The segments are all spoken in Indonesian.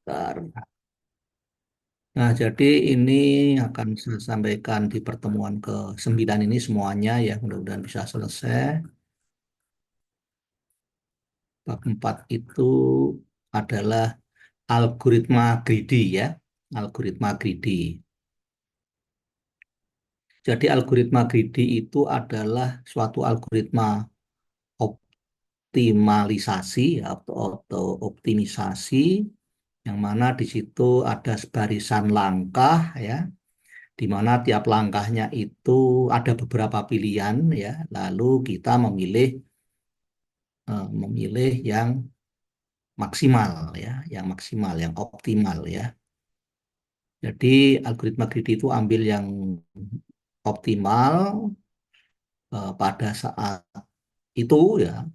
Bentar. Nah, jadi ini akan saya sampaikan di pertemuan ke-9 ini semuanya ya, mudah-mudahan bisa selesai. Bab 4 itu adalah algoritma greedy ya, algoritma greedy. Jadi algoritma greedy itu adalah suatu algoritma optimalisasi atau optimisasi yang mana di situ ada barisan langkah ya, di mana tiap langkahnya itu ada beberapa pilihan ya, lalu kita memilih yang maksimal ya, yang maksimal, yang optimal ya. Jadi algoritma greedy itu ambil yang optimal pada saat itu ya.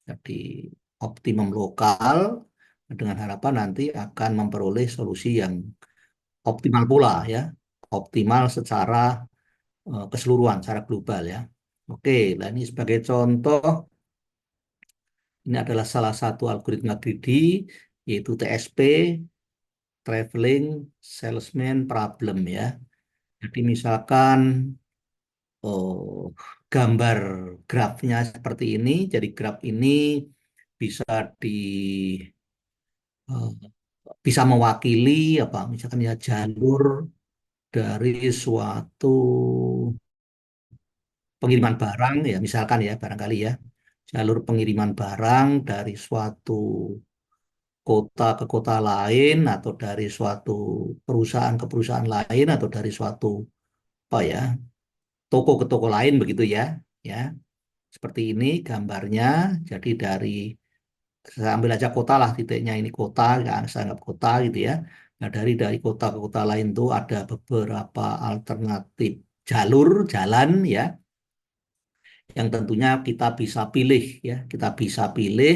Jadi optimum lokal dengan harapan nanti akan memperoleh solusi yang optimal pula ya, optimal secara keseluruhan, secara global ya. Oke, nah ini sebagai contoh, ini adalah salah satu algoritma greedy, yaitu TSP, Traveling Salesman Problem ya. Jadi misalkan oh, gambar grafnya seperti ini, jadi graf ini bisa di eh, bisa mewakili apa misalkan ya jalur dari suatu pengiriman barang ya misalkan ya barangkali ya jalur pengiriman barang dari suatu kota ke kota lain atau dari suatu perusahaan ke perusahaan lain atau dari suatu apa ya toko ke toko lain begitu ya ya seperti ini gambarnya jadi dari saya ambil aja kota lah titiknya ini kota ya saya anggap kota gitu ya nah dari kota ke kota lain tuh ada beberapa alternatif jalur jalan ya yang tentunya kita bisa pilih ya kita bisa pilih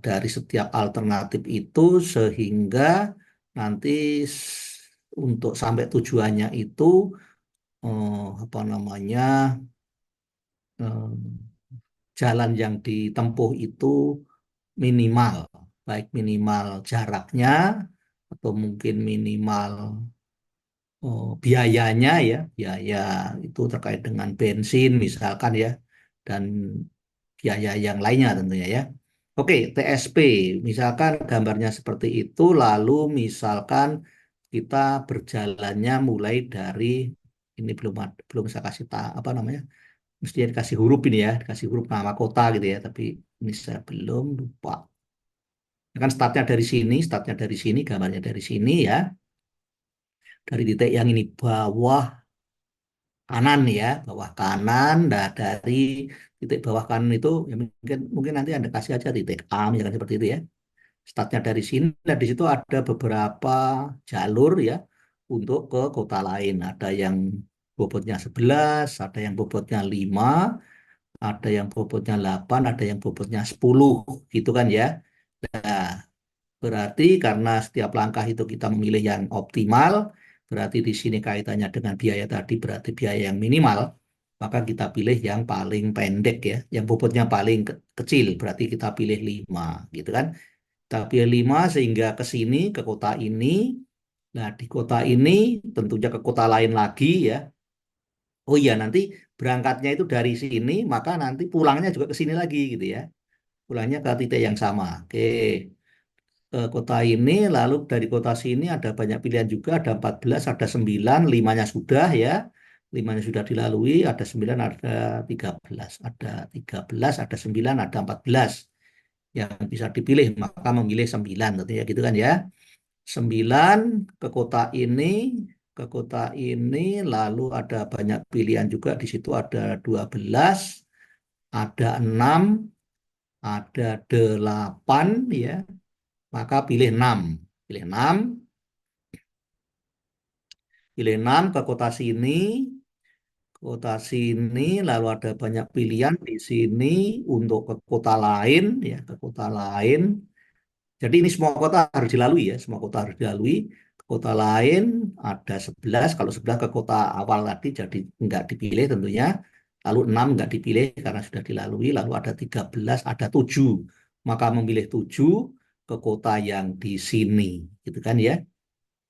dari setiap alternatif itu sehingga nanti untuk sampai tujuannya itu apa namanya eh, jalan yang ditempuh itu minimal, baik minimal jaraknya atau mungkin minimal biayanya ya, biaya itu terkait dengan bensin misalkan ya, dan biaya yang lainnya tentunya ya. Oke, TSP, misalkan gambarnya seperti itu, lalu misalkan kita berjalannya mulai dari ini belum saya kasih apa namanya, mestinya dikasih huruf ini ya, dikasih huruf nama kota gitu ya, tapi ini saya belum lupa. Kan startnya dari sini, gambarnya dari sini ya, dari titik yang ini bawah kanan ya, bawah kanan. Nah, dari titik bawah kanan itu ya mungkin mungkin nanti Anda kasih aja titik A misalkan seperti itu ya. Startnya dari sini, dan di situ ada beberapa jalur ya untuk ke kota lain. Ada yang bobotnya 11, ada yang bobotnya 5, ada yang bobotnya 8, ada yang bobotnya 10 gitu kan ya. Nah, berarti karena setiap langkah itu kita memilih yang optimal, berarti di sini kaitannya dengan biaya tadi berarti biaya yang minimal, maka kita pilih yang paling pendek ya, yang bobotnya paling kecil, berarti kita pilih 5 gitu kan. Kita pilih 5 sehingga ke sini, ke kota ini, nah di kota ini tentunya ke kota lain lagi ya. Oh iya nanti berangkatnya itu dari sini, maka nanti pulangnya juga ke sini lagi gitu ya. Pulangnya ke titik yang sama. Oke. Ke kota ini, lalu dari kota sini ada banyak pilihan juga, ada 14, ada 9, limanya sudah ya, limanya sudah dilalui, ada 9, ada 13, ada 13, ada 9, ada 14 yang bisa dipilih, maka memilih 9, tentunya gitu kan ya. 9 ke kota ini, ke kota ini, lalu ada banyak pilihan juga, di situ ada 12, ada 6, ada 8 ya, maka pilih 6. Pilih 6, pilih 6 ke kota sini, lalu ada banyak pilihan di sini untuk ke kota lain, ya ke kota lain. Jadi ini semua kota harus dilalui ya, semua kota harus dilalui. Ke kota lain ada 11, kalau 11 ke kota awal tadi jadi nggak dipilih tentunya. Lalu 6 nggak dipilih karena sudah dilalui, lalu ada 13, ada 7. Maka memilih 7, ke kota yang di sini, gitu kan ya.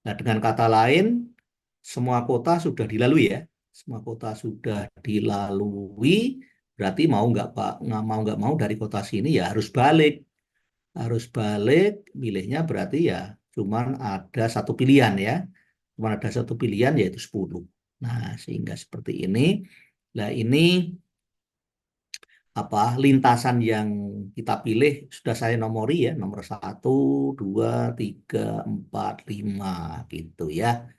Nah, dengan kata lain, semua kota sudah dilalui ya. Semua kota sudah dilalui, berarti mau nggak Pak, nggak mau dari kota sini ya harus balik, milihnya berarti ya cuman ada satu pilihan ya, cuman ada satu pilihan yaitu 10. Nah, sehingga seperti ini. Nah, ini apa lintasan yang kita pilih sudah saya nomori ya, nomor 1, 2, 3, 4, 5 gitu ya.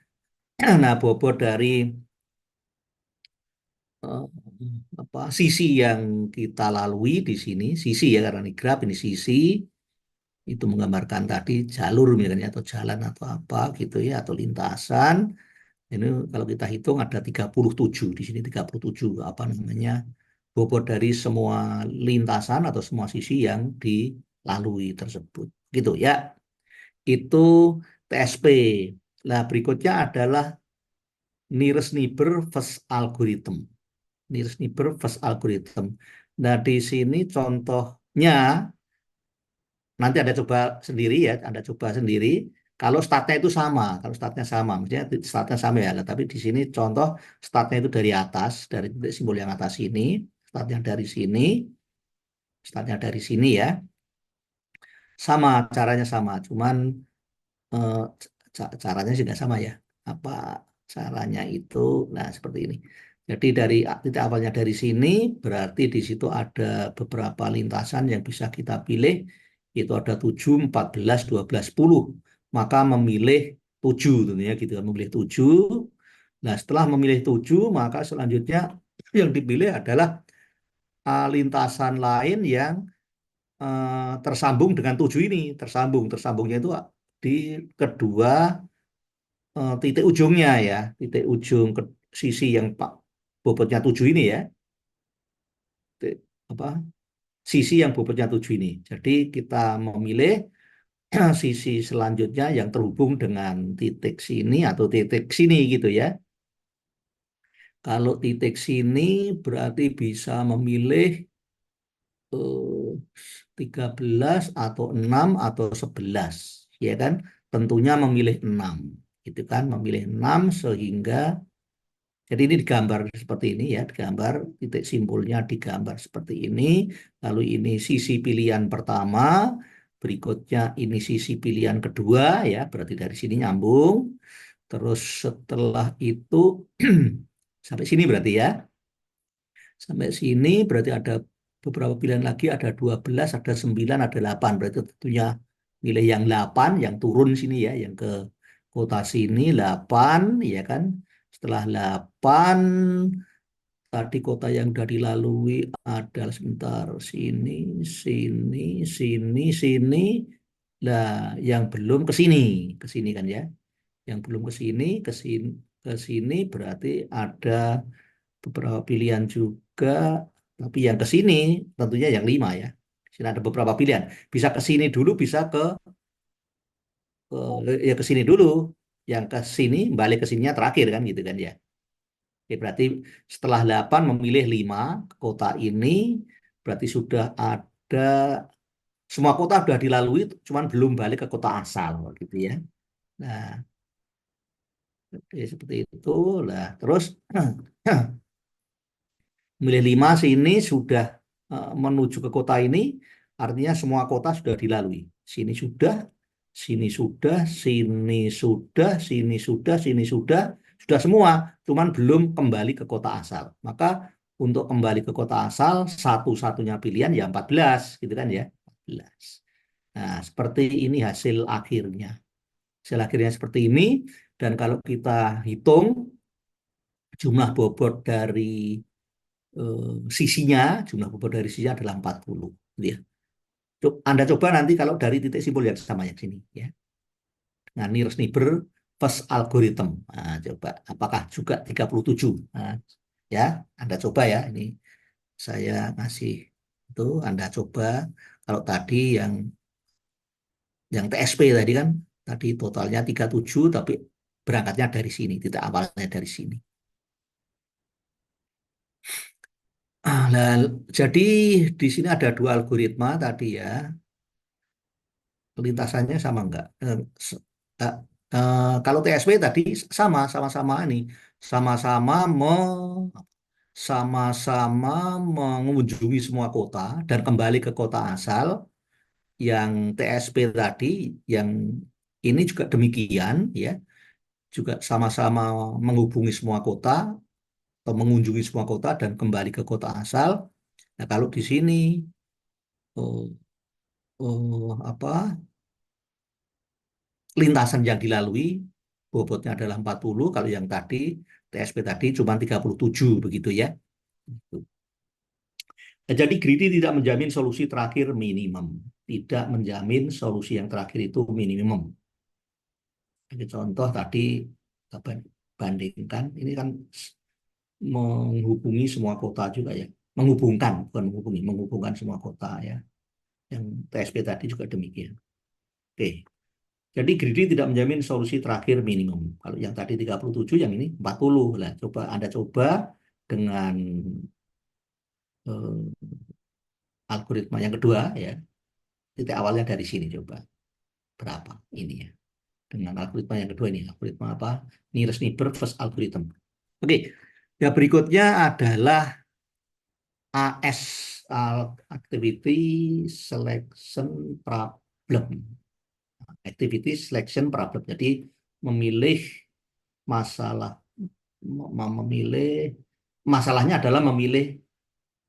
Nah, bobot dari eh, sisi yang kita lalui di sini, sisi ya karena ini graf ini sisi itu menggambarkan tadi jalur misalnya atau jalan atau apa gitu ya atau lintasan. Ini kalau kita hitung ada 37 di sini 37 apa namanya bobot dari semua lintasan atau semua sisi yang dilalui tersebut. Gitu ya. Itu TSP. Nah, berikutnya adalah nearest neighbor first algorithm. Nearest neighbor first algorithm. Nah, di sini contohnya nanti Anda coba sendiri ya, Anda coba sendiri. Kalau startnya itu sama, kalau startnya sama, maksudnya startnya sama ya. Tapi di sini contoh startnya itu dari atas, dari titik simbol yang atas ini, startnya dari sini, startnya dari sini ya. Sama, caranya sama, cuman eh, caranya juga sama ya. Apa caranya itu? Nah, seperti ini. Jadi dari titik awalnya dari sini, berarti di situ ada beberapa lintasan yang bisa kita pilih, itu ada 7, 14, 12, 10. Maka memilih 7 tentunya gitu kan, memilih 7. Nah, setelah memilih 7, maka selanjutnya yang dipilih adalah lintasan lain yang tersambung dengan 7 ini. Tersambungnya itu di kedua titik ujungnya ya, titik ujung ke sisi yang pak bobotnya 7 ini ya, apa sisi yang bobotnya 7 ini. Jadi kita memilih sisi selanjutnya yang terhubung dengan titik sini atau titik sini gitu ya. Kalau titik sini berarti bisa memilih eh, 13 atau 6 atau 11 ya kan. Tentunya memilih 6 gitu kan, memilih 6 sehingga jadi ini digambar seperti ini ya, digambar titik simpulnya digambar seperti ini. Lalu ini sisi pilihan pertama, berikutnya ini sisi pilihan kedua ya, berarti dari sini nyambung. Terus setelah itu sampai sini berarti ya. Sampai sini berarti ada beberapa pilihan lagi, ada 12, ada 9, ada 8. Berarti tentunya milih yang 8, yang turun sini ya, yang ke kota sini 8 ya kan. Setelah 8 tadi kota yang sudah dilalui adalah sebentar sini, sini, sini, sini. Lah, yang belum ke sini kan ya. Yang belum ke sini berarti ada beberapa pilihan juga, tapi yang ke sini tentunya yang 5 ya. Di sini ada beberapa pilihan. Bisa ke sini dulu, bisa ya ke sini dulu. Yang ke sini, balik ke sininya terakhir kan gitu kan ya. Oke, berarti setelah 8 memilih 5 kota ini, berarti sudah ada semua kota sudah dilalui, cuman belum balik ke kota asal gitu ya. Nah, seperti itu lah. Terus milih 5 sini sudah menuju ke kota ini, artinya semua kota sudah dilalui. Sini sudah, sini sudah, sini sudah, sini sudah, sini sudah semua, cuman belum kembali ke kota asal. Maka untuk kembali ke kota asal, satu-satunya pilihan ya 14, gitu kan ya, 14. Nah, seperti ini hasil akhirnya. Hasil akhirnya seperti ini, dan kalau kita hitung jumlah bobot dari sisinya, jumlah bobot dari sisinya adalah 40. Gitu ya. Anda coba nanti kalau dari titik simpul yang sama yang sini. Ya. Nah, nearest neighbor first algorithm. Nah, coba, apakah juga 37? Nah, ya, Anda coba ya. Ini saya ngasih itu, Anda coba. Kalau tadi yang TSP tadi kan, tadi totalnya 37, tapi berangkatnya dari sini, titik awalnya dari sini. Nah, jadi di sini ada dua algoritma tadi ya. lintasannya sama enggak? Eh, kalau TSP tadi sama-sama ini, sama-sama sama-sama mengunjungi semua kota dan kembali ke kota asal. Yang TSP tadi, yang ini juga demikian, ya, juga sama-sama menghubungi semua kota atau mengunjungi semua kota dan kembali ke kota asal. Nah, kalau di sini oh, apa lintasan yang dilalui bobotnya adalah 40, kalau yang tadi TSP tadi cuma 37 begitu ya. Nah, jadi greedy tidak menjamin solusi terakhir minimum. Tidak menjamin solusi yang terakhir itu minimum. Jadi contoh tadi kita bandingkan, ini kan menghubungi semua kota juga ya. Menghubungkan, bukan menghubungi, menghubungkan semua kota ya. Yang TSP tadi juga demikian. Oke. Jadi greedy tidak menjamin solusi terakhir minimum. Kalau yang tadi 37, yang ini 40. Lah, coba Anda coba dengan eh, algoritma yang kedua ya. Titik awalnya dari sini coba. Berapa ini ya. Dengan algoritma yang kedua ini, algoritma apa? Nearest neighbor first algorithm. Oke. Ya berikutnya adalah AS, Activity Selection Problem. Activity Selection Problem. Jadi memilih masalah, memilih masalahnya adalah memilih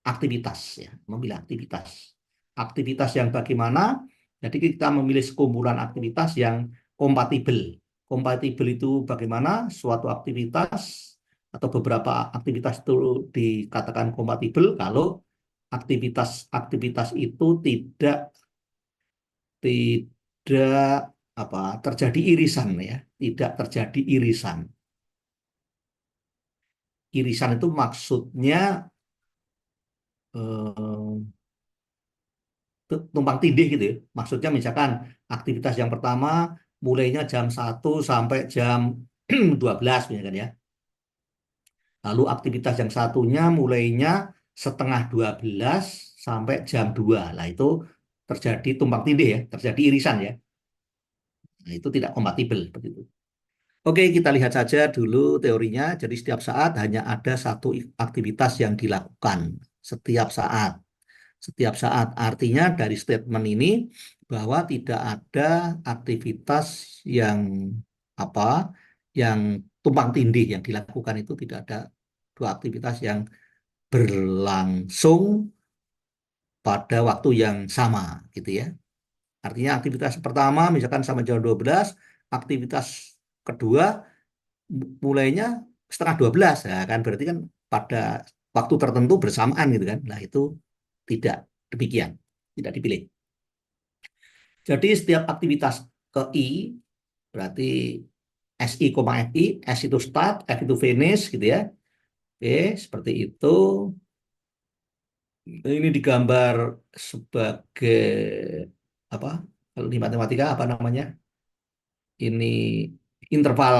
aktivitas ya, memilih aktivitas. Aktivitas yang bagaimana? Jadi kita memilih sekumpulan aktivitas yang kompatibel. Kompatibel itu bagaimana? Suatu aktivitas atau beberapa aktivitas itu dikatakan kompatibel kalau aktivitas-aktivitas itu tidak apa terjadi irisan ya, tidak terjadi irisan. Irisan itu maksudnya eh, tumpang tindih gitu ya. Maksudnya misalkan aktivitas yang pertama mulainya jam 1 sampai jam 12 misalkan ya. Lalu aktivitas yang satunya mulainya setengah 12 sampai jam 2. Lah itu terjadi tumpang tindih ya, terjadi irisan ya. Nah, itu tidak kompatibel begitu. Oke, kita lihat saja dulu teorinya. Jadi setiap saat hanya ada satu aktivitas yang dilakukan setiap saat. Setiap saat artinya dari statement ini bahwa tidak ada aktivitas yang apa yang tumpang tindih yang dilakukan, itu tidak ada dua aktivitas yang berlangsung pada waktu yang sama gitu ya. Artinya aktivitas pertama misalkan sama jam 12, aktivitas kedua mulainya setengah 12, ya kan berarti kan pada waktu tertentu bersamaan gitu kan. Nah itu tidak demikian, tidak dipilih. Jadi setiap aktivitas ke I berarti SI, FI, S itu start, F itu finish gitu ya. Oke, seperti itu. Ini digambar sebagai apa? Kalau di matematika apa namanya? Ini interval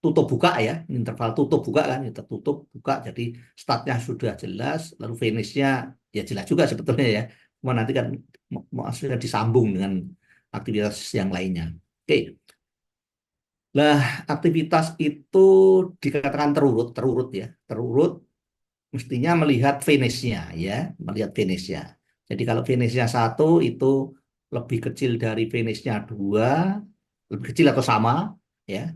tutup buka ya, interval tutup buka kan, ya, tertutup buka, jadi startnya sudah jelas, lalu finishnya ya jelas juga sebetulnya ya, cuma nanti kan maksudnya disambung dengan aktivitas yang lainnya. Oke, lah aktivitas itu dikatakan terurut, terurut ya, terurut mestinya melihat finishnya ya, melihat finishnya. Jadi kalau finishnya 1 itu lebih kecil dari finishnya 2, lebih kecil atau sama ya,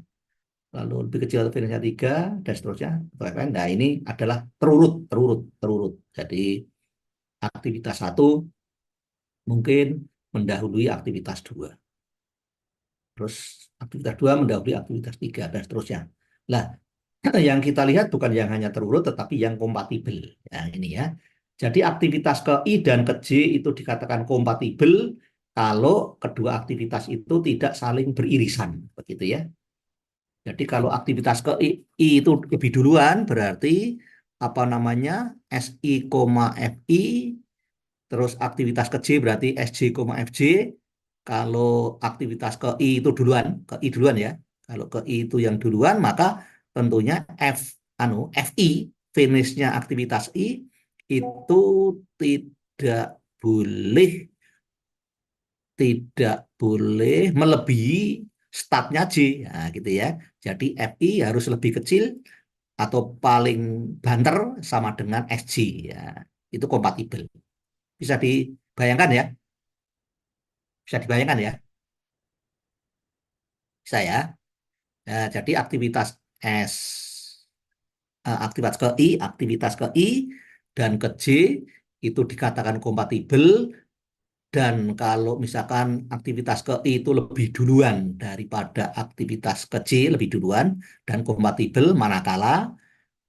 lalu lebih kecil atau finishnya 3 dan seterusnya. Nah ini adalah terurut, terurut, terurut. Jadi aktivitas 1 mungkin mendahului aktivitas 2. Terus aktivitas 2 mendahului aktivitas 3 dan seterusnya. Nah, yang kita lihat bukan yang hanya terurut tetapi yang kompatibel. Nah, ini ya. Jadi aktivitas ke I dan ke J itu dikatakan kompatibel kalau kedua aktivitas itu tidak saling beririsan, begitu ya. Jadi kalau aktivitas ke I itu lebih duluan berarti apa namanya SI, FI, terus aktivitas ke J berarti SJ, FJ. Kalau aktivitas ke I itu duluan, ke I duluan ya. Kalau ke I itu yang duluan maka tentunya FI, finishnya aktivitas I itu tidak boleh tidak boleh melebihi statnya J. Nah, gitu ya. Jadi FI harus lebih kecil atau paling banter sama dengan SG. Ya, itu kompatibel. Bisa dibayangkan ya? Bisa dibayangkan ya? Bisa ya? Nah, jadi aktivitas S, aktivitas ke I dan ke J itu dikatakan kompatibel. Dan kalau misalkan aktivitas ke I itu lebih duluan daripada aktivitas ke C lebih duluan dan kompatibel, manakala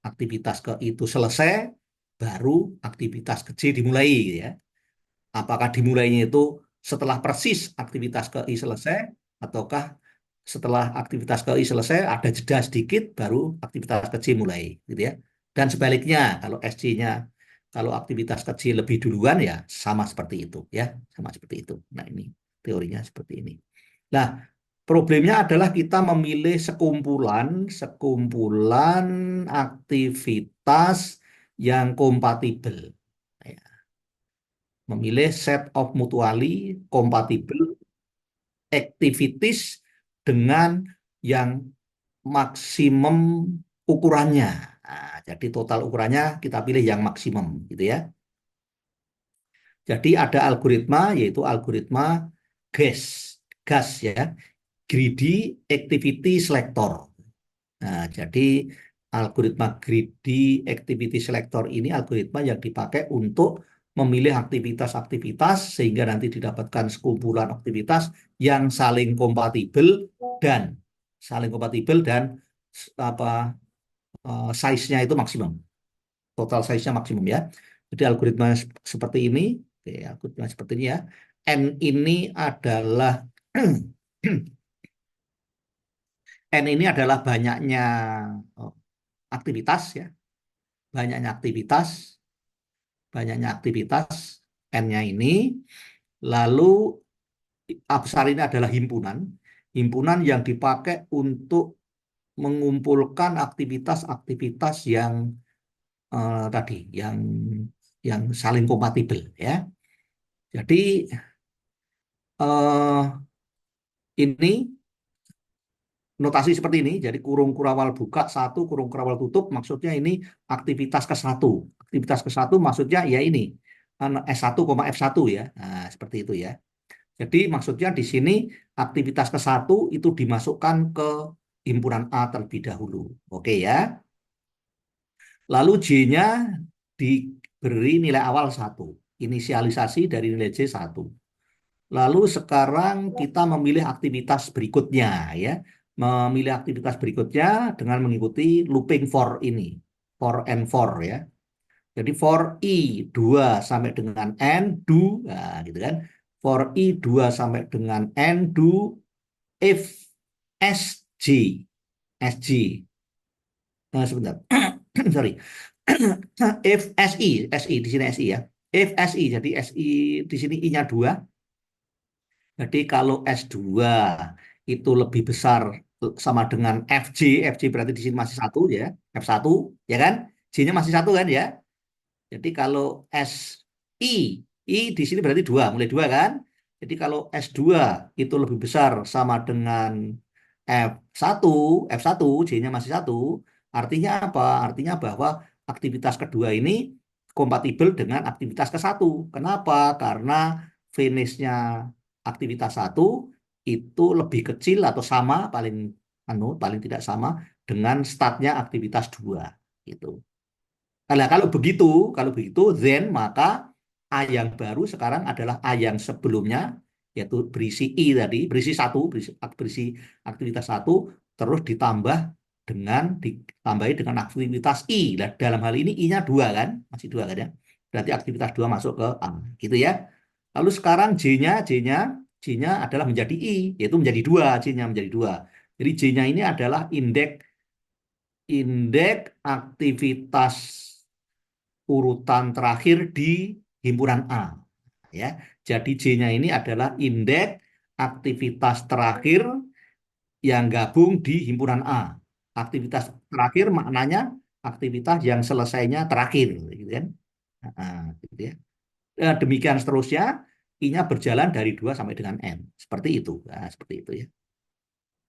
aktivitas ke I itu selesai, baru aktivitas ke C dimulai gitu ya. Apakah dimulainya itu setelah persis aktivitas ke I selesai, ataukah setelah aktivitas ke I selesai ada jeda sedikit baru aktivitas ke C mulai gitu ya. Dan sebaliknya kalau SC-nya kalau aktivitas kecil lebih duluan ya sama seperti itu ya, sama seperti itu. Nah, ini teorinya seperti ini. Nah, problemnya adalah kita memilih sekumpulan sekumpulan aktivitas yang kompatibel. Ya, memilih set of mutually compatible activities dengan yang maksimum ukurannya. Nah, jadi total ukurannya kita pilih yang maksimum gitu ya. Jadi ada algoritma yaitu algoritma GAS, GAS ya, Greedy Activity Selector. Nah, jadi algoritma Greedy Activity Selector ini algoritma yang dipakai untuk memilih aktivitas-aktivitas sehingga nanti didapatkan sekumpulan aktivitas yang dan saling kompatibel dan apa size-nya itu maksimum, total size-nya maksimum ya. Jadi algoritma seperti ini, oke, algoritma seperti ini ya. N ini adalah N ini adalah oh, aktivitas ya, banyaknya aktivitas, banyaknya aktivitas N-nya ini. Lalu A besar ini adalah himpunan, himpunan yang dipakai untuk mengumpulkan aktivitas-aktivitas yang tadi, yang saling kompatibel ya. Jadi eh, ini notasi seperti ini. Jadi kurung kurawal buka satu, kurung kurawal tutup. Maksudnya ini aktivitas ke satu. Aktivitas ke satu maksudnya ya ini S1, F1 ya. Nah, seperti itu ya. Jadi maksudnya di sini aktivitas ke satu itu dimasukkan ke himpunan A terlebih dahulu. Oke ya. Lalu J-nya diberi nilai awal satu. Inisialisasi dari nilai J satu. Lalu sekarang kita memilih aktivitas berikutnya ya. Memilih aktivitas berikutnya dengan mengikuti looping for ini. For and for ya. Jadi for I 2 sampai dengan N do, nah, gitu kan. For I 2 sampai dengan N do if SJ. SJ. Sebentar. Sorry. If SI, SI di sini SI ya. If SI, jadi SI di sini I-nya 2. Jadi kalau S2 itu lebih besar sama dengan FJ, FJ berarti di sini masih satu ya, F1 ya kan? J-nya masih satu kan ya? Jadi kalau SI, I di sini berarti 2, mulai 2 kan? Jadi kalau S2 itu lebih besar sama dengan F1, F1, J-nya masih satu, artinya apa? Artinya bahwa aktivitas kedua ini kompatibel dengan aktivitas ke satu. Kenapa? Karena finish-nya aktivitas satu itu lebih kecil atau sama, paling tidak sama dengan startnya aktivitas dua gitu. Kalau begitu, then maka A yang baru sekarang adalah A yang sebelumnya, yaitu berisi I tadi, berisi satu, berisi aktivitas satu, terus ditambahi dengan aktivitas I. Nah, dalam hal ini I-nya dua kan, masih dua kan ya. Berarti aktivitas dua masuk ke A, gitu ya. Lalu sekarang J-nya adalah menjadi I, yaitu menjadi dua, J-nya menjadi dua. Jadi J-nya ini adalah indeks aktivitas urutan terakhir di himpunan A ya. Jadi J-nya ini adalah indeks aktivitas terakhir yang gabung di himpunan A. Aktivitas terakhir maknanya aktivitas yang selesainya terakhir gitu kan. Nah, gitu ya. Demikian seterusnya. I-nya berjalan dari 2 sampai dengan N. Seperti itu. Nah, seperti itu ya.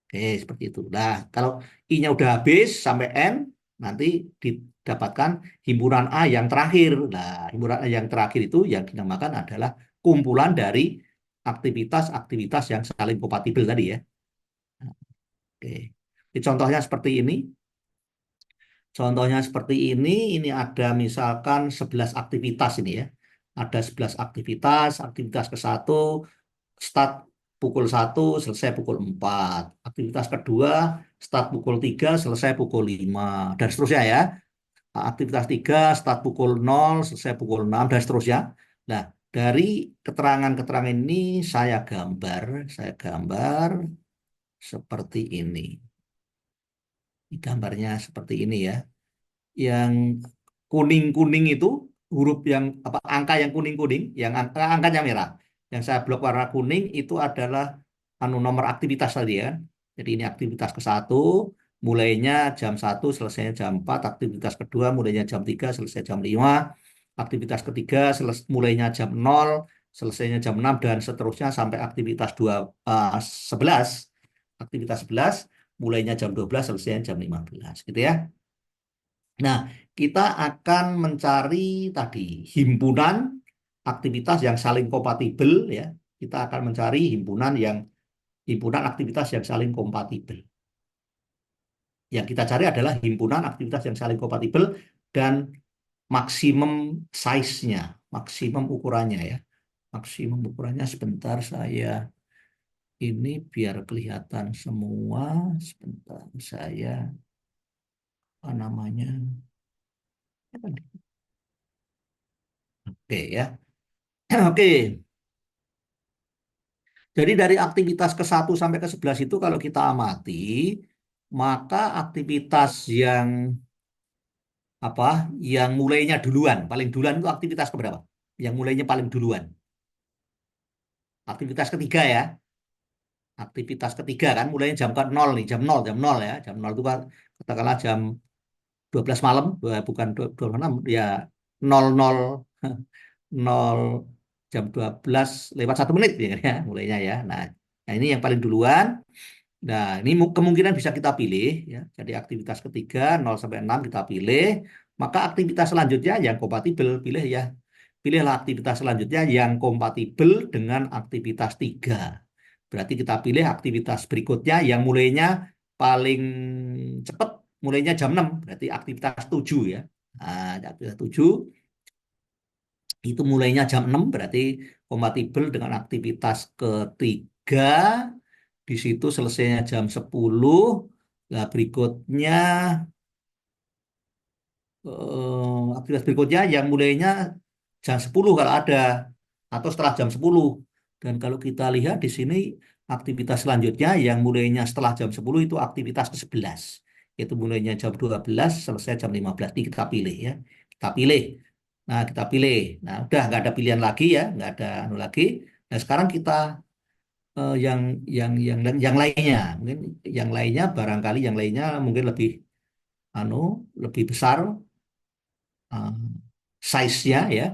Oke, seperti itu. Nah, kalau I-nya udah habis sampai N, nanti didapatkan himpunan A yang terakhir. Nah, himpunan A yang terakhir itu yang dinamakan adalah kumpulan dari aktivitas-aktivitas yang saling kompatibel tadi ya. Nah, oke. Jadi contohnya seperti ini. Contohnya seperti ini ada misalkan 11 aktivitas ini ya. Ada 11 aktivitas, aktivitas ke satu start pukul 1 selesai pukul 4. Aktivitas kedua, start pukul 3 selesai pukul 5. Dan seterusnya ya. Aktivitas 3 start pukul 0 selesai pukul 6, dan seterusnya. Nah, dari keterangan-keterangan ini saya gambar seperti ini. Ini gambarnya seperti ini ya. Yang kuning-kuning itu huruf yang apa angka yang kuning-kuning, yang angkanya merah. Yang saya blok warna kuning itu adalah nomor aktivitas tadi ya. Jadi ini aktivitas ke satu, mulainya jam 1 selesainya jam 4, aktivitas kedua mulainya jam 3 selesai jam 5, aktivitas ketiga mulainya jam 0 selesainya jam 6, dan seterusnya sampai aktivitas 11. Aktivitas 11 mulainya jam 12 selesainya jam 15 gitu ya. Nah, kita akan mencari tadi himpunan aktivitas yang saling kompatibel ya. Kita akan mencari himpunan aktivitas yang saling kompatibel. Yang kita cari adalah himpunan aktivitas yang saling kompatibel dan maksimum size-nya, maksimum ukurannya ya. Maksimum ukurannya sebentar saya ini biar kelihatan semua. Sebentar saya apa namanya? Oke ya. Oke. Jadi dari aktivitas ke satu sampai ke 11 itu kalau kita amati, maka aktivitas apa yang mulainya duluan, paling duluan itu aktivitas keberapa? Yang mulainya paling duluan. Aktivitas ketiga ya. Aktivitas ketiga kan mulainya jam ke 0 nih, jam 0 ya. Jam 0 itu kan katakanlah jam 12 malam, bukan 12 malam, ya 00 0 jam 12 lewat 1 menit ya, kan, ya mulainya ya. Nah, ini yang paling duluan. Nah, ini kemungkinan bisa kita pilih ya. Jadi aktivitas ketiga 0 sampai 6 kita pilih, maka aktivitas selanjutnya yang kompatibel pilih ya. Pilihlah aktivitas selanjutnya yang kompatibel dengan aktivitas 3. Berarti kita pilih aktivitas berikutnya yang mulainya paling cepat, mulainya jam 6, berarti aktivitas 7 ya. Nah, aktivitas 7 itu mulainya jam 6 berarti kompatibel dengan aktivitas ketiga. Di situ selesainya jam 10. Nah, berikutnya aktivitas berikutnya yang mulainya jam 10 kalau ada, atau setelah jam 10. Dan kalau kita lihat di sini aktivitas selanjutnya yang mulainya setelah jam 10 itu aktivitas ke-11. Itu mulainya jam 12 selesai jam 15. Ini kita pilih ya. Kita pilih. Nah, kita pilih. Nah, udah nggak ada pilihan lagi ya, nggak ada anu lagi. Nah, sekarang kita yang lainnya, mungkin yang lainnya barangkali yang lainnya mungkin lebih anu lebih besar uh, size-nya ya.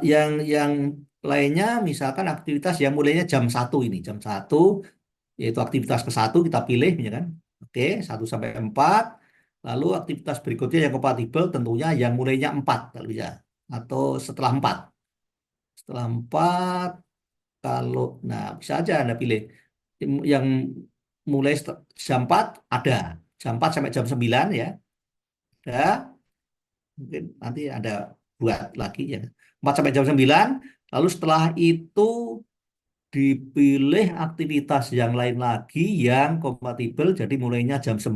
Yang lainnya misalkan aktivitas yang mulainya jam 1 ini, jam 1 yaitu aktivitas ke 1 kita pilih ya kan. Oke, 1 sampai 4. Lalu aktivitas berikutnya yang kompatibel tentunya yang mulainya 4 kalau bisa, atau setelah 4. Setelah 4 kalau nah bisa aja Anda pilih yang mulai jam 4 ada. Jam 4 sampai jam 9 ya. Ada. Mungkin nanti ada buat lagi ya. 4 sampai jam 9. Lalu setelah itu dipilih aktivitas yang lain lagi yang kompatibel. Jadi mulainya jam 9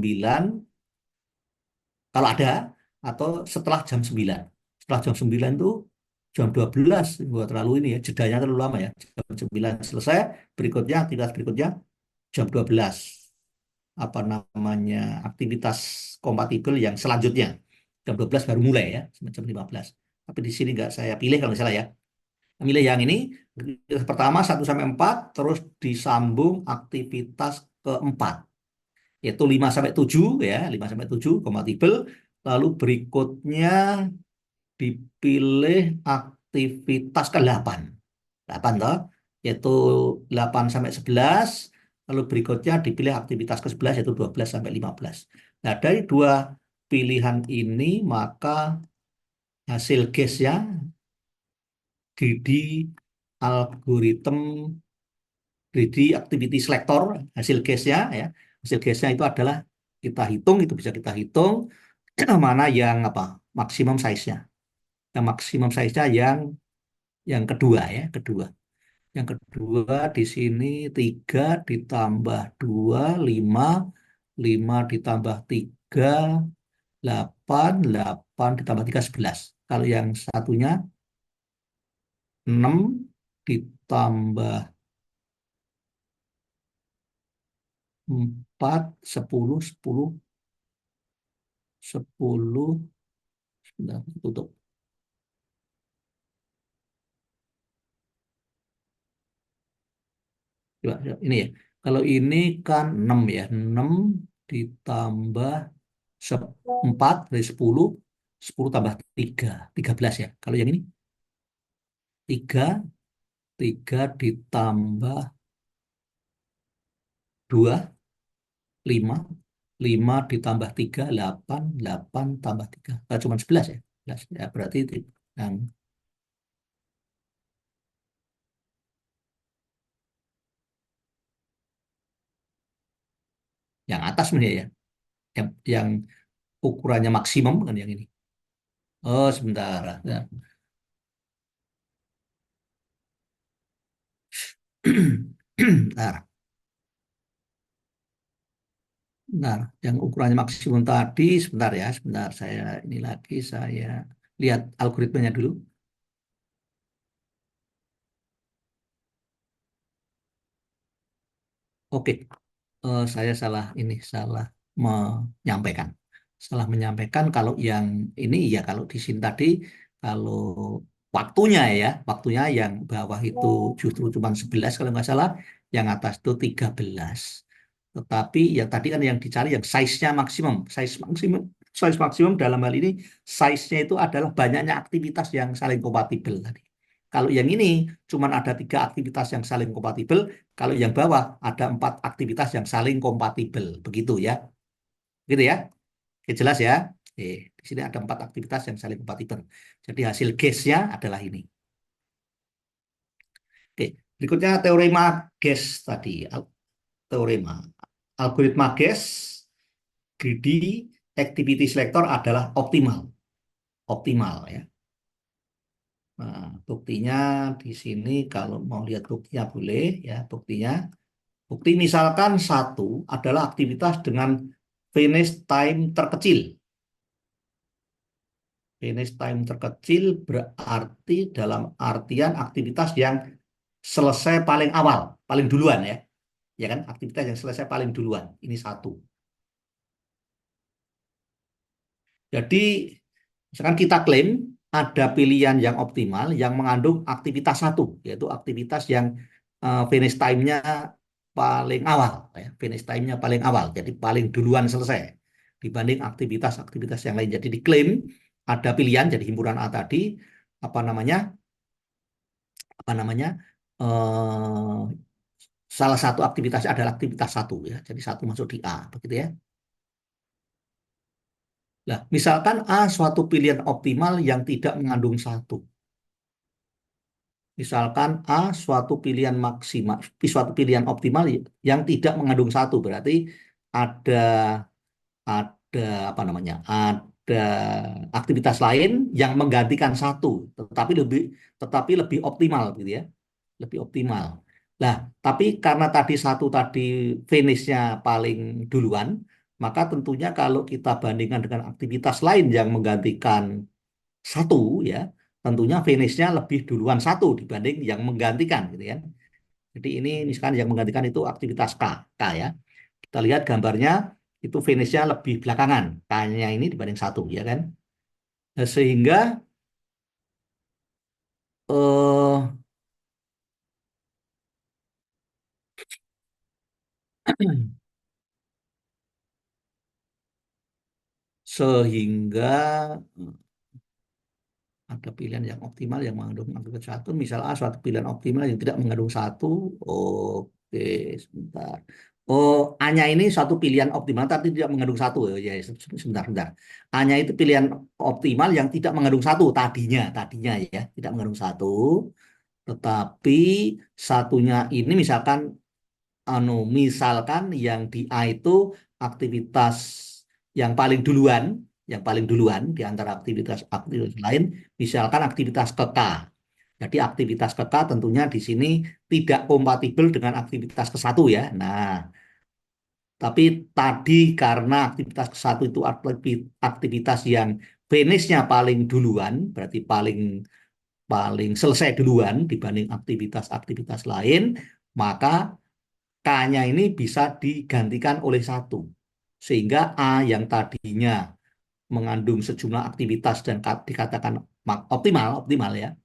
kalau ada, atau setelah jam 9. Setelah jam 9 itu jam 12. Buat terlalu ini ya. Jedanya terlalu lama ya. Jam 9 selesai. Berikutnya aktivitas berikutnya jam 12. Apa namanya aktivitas kompatibel yang selanjutnya. Jam 12 baru mulai ya, sampai jam 15. Tapi di sini nggak saya pilih kalau nggak salah ya. Milih yang ini, pertama 1 sampai 4, terus disambung aktivitas keempat. Yaitu 5 sampai 7 ya, 5 sampai 7 kompatibel. Lalu berikutnya dipilih aktivitas ke-8. 8 toh, yaitu 8 sampai 11. Lalu berikutnya dipilih aktivitas ke-11 yaitu 12 sampai 15. Nah, dari dua pilihan ini maka hasil case-nya greedy algorithm greedy activity selector, hasil case-nya ya. Hasil case-nya itu adalah kita hitung, itu bisa kita hitung mana yang apa maksimum size-nya. Yang maksimum size-nya yang kedua ya, kedua. Yang kedua di sini 3 ditambah 2 5 5 ditambah 3 8 8 ditambah 3 11. Kalau yang satunya 6 ditambah 4 10 10 10 sebentar, tutup. Coba, coba, ini ya. Kalau ini kan 6 ya. 6 ditambah 4 dari 10 10 tambah 3 13 ya. Kalau yang ini 3 3 ditambah 2 5 5 ditambah 3 8 8 tambah 3. Cuma 11 ya. 11. Ya, berarti itu yang yang atas nih ya. Yang ukurannya maksimum kan yang ini. Oh, sebentar. Ya. Bentar. Benar, yang ukurannya maksimum tadi, sebentar ya, sebentar saya ini lagi saya lihat algoritmanya dulu. Oke, saya salah ini salah menyampaikan. Salah menyampaikan kalau yang ini ya kalau di sini tadi kalau waktunya yang bawah itu justru cuma 11 kalau nggak salah, yang atas itu 13. Tetapi ya tadi kan yang dicari yang size-nya maksimum. Size maksimum dalam hal ini size-nya itu adalah banyaknya aktivitas yang saling kompatibel tadi. Kalau yang ini cuma ada 3 aktivitas yang saling kompatibel, kalau yang bawah ada 4 aktivitas yang saling kompatibel, begitu ya, gitu ya. Oke, jelas ya. Di sini ada 4 aktivitas yang saling kompatibel. Jadi hasil case-nya adalah ini. Oke, berikutnya teorema Guess tadi. Teorema algoritma Guess greedy activity selector adalah optimal. Optimal ya. Nah, buktinya di sini kalau mau lihat buktinya boleh ya, buktinya. Bukti misalkan satu adalah aktivitas dengan finish time terkecil. Finish time terkecil berarti dalam artian aktivitas yang selesai paling awal, paling duluan ya. Ya kan? Aktivitas yang selesai paling duluan. Ini satu. Jadi, misalkan kita klaim ada pilihan yang optimal yang mengandung aktivitas satu, yaitu aktivitas yang finish time-nya paling awal, ya. Finish time-nya paling awal, jadi paling duluan selesai dibanding aktivitas-aktivitas yang lain. Jadi diklaim ada pilihan, jadi himpunan A tadi apa namanya, apa namanya, eh, salah satu aktivitasnya adalah aktivitas satu, ya. Jadi satu masuk di A, begitu ya. Nah, misalkan A suatu pilihan optimal yang tidak mengandung satu. Misalkan A suatu pilihan maksimal, suatu pilihan optimal yang tidak mengandung satu. Berarti ada ada apa namanya? Ada aktivitas lain yang menggantikan satu, tetapi lebih optimal gitu ya. Lebih optimal. Nah, tapi karena tadi satu tadi finishnya paling duluan, maka tentunya kalau kita bandingkan dengan aktivitas lain yang menggantikan satu ya, tentunya finishnya lebih duluan satu dibanding yang menggantikan gitu ya. Jadi ini misalkan yang menggantikan itu aktivitas K ya. Kita lihat gambarnya itu finishnya lebih belakangan K-nya ini dibanding satu ya kan. Nah, sehingga eh, sehingga ada pilihan yang optimal yang mengandung aktivitas satu. Misal A suatu pilihan optimal yang tidak mengandung satu. Oke, sebentar. Oh, A-nya ini suatu pilihan optimal tapi tidak mengandung satu. Oh, ya, sebentar, sebentar. A-nya itu pilihan optimal yang tidak mengandung satu tadinya ya, tidak mengandung satu. Tetapi satunya ini misalkan yang di A itu aktivitas yang paling duluan, di antara aktivitas lain, misalkan aktivitas ke K. Jadi aktivitas ke K tentunya di sini tidak kompatibel dengan aktivitas ke satu ya. Nah, tapi tadi karena aktivitas ke satu itu aktivitas yang finish-nya paling duluan, berarti paling paling selesai duluan dibanding aktivitas-aktivitas lain, maka K-nya ini bisa digantikan oleh satu. Sehingga A yang tadinya mengandung sejumlah aktivitas dan dikatakan optimal, optimal ya,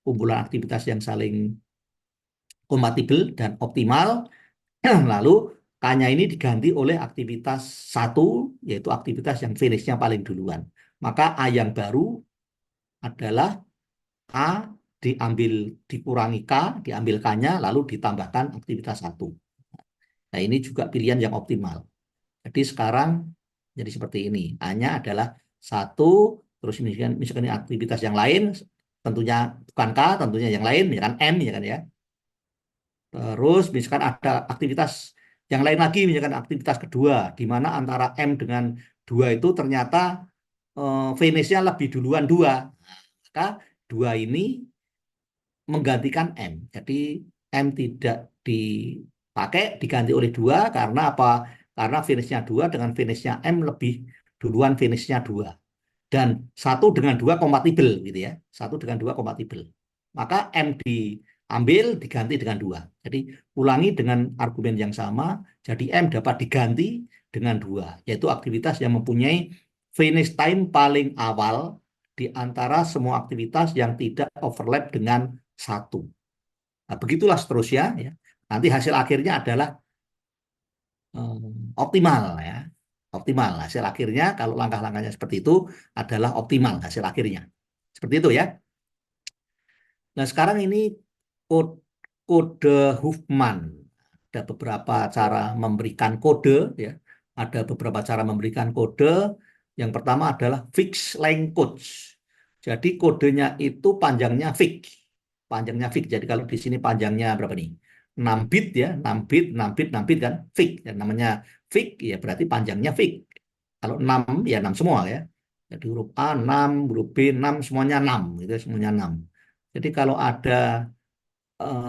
kumpulan aktivitas yang saling kompatibel dan optimal, lalu K-nya ini diganti oleh aktivitas satu, yaitu aktivitas yang finish-nya paling duluan. Maka A yang baru adalah A diambil dikurangi K, diambil K-nya, lalu ditambahkan aktivitas satu. Nah, ini juga pilihan yang optimal. Jadi sekarang jadi seperti ini. A-nya adalah satu, terus misalkan aktivitas yang lain, tentunya bukan K, tentunya yang lain, misalkan M, ya kan ya. Terus misalkan ada aktivitas yang lain lagi, misalkan aktivitas kedua, di mana antara M dengan 2 itu ternyata finish-nya lebih duluan 2. Maka 2 ini menggantikan M. Jadi M tidak dipakai, diganti oleh 2 karena apa? Karena finishnya 2 dengan finishnya M lebih duluan finishnya 2. Dan satu dengan 2 kompatibel gitu ya. Satu dengan 2 kompatibel. Maka M diambil diganti dengan 2. Jadi ulangi dengan argumen yang sama. Jadi M dapat diganti dengan 2. Yaitu aktivitas yang mempunyai finish time paling awal di antara semua aktivitas yang tidak overlap dengan satu. Nah, begitulah seterusnya ya. Nanti hasil akhirnya adalah optimal ya. Optimal hasil akhirnya kalau langkah-langkahnya seperti itu adalah optimal hasil akhirnya. Seperti itu ya. Nah, sekarang ini kode, kode Huffman. Ada beberapa cara memberikan kode ya. Ada beberapa cara memberikan kode. Yang pertama adalah fixed length codes. Jadi kodenya itu panjangnya fix. Panjangnya fix. Jadi kalau di sini panjangnya berapa nih? 6 bit ya, 6 bit, 6 bit, 6 bit kan fix. Dan namanya fix ya berarti panjangnya fix. Kalau 6 ya 6 semua ya. Jadi huruf A 6, huruf B 6, semuanya 6 gitu, semuanya 6. Jadi kalau ada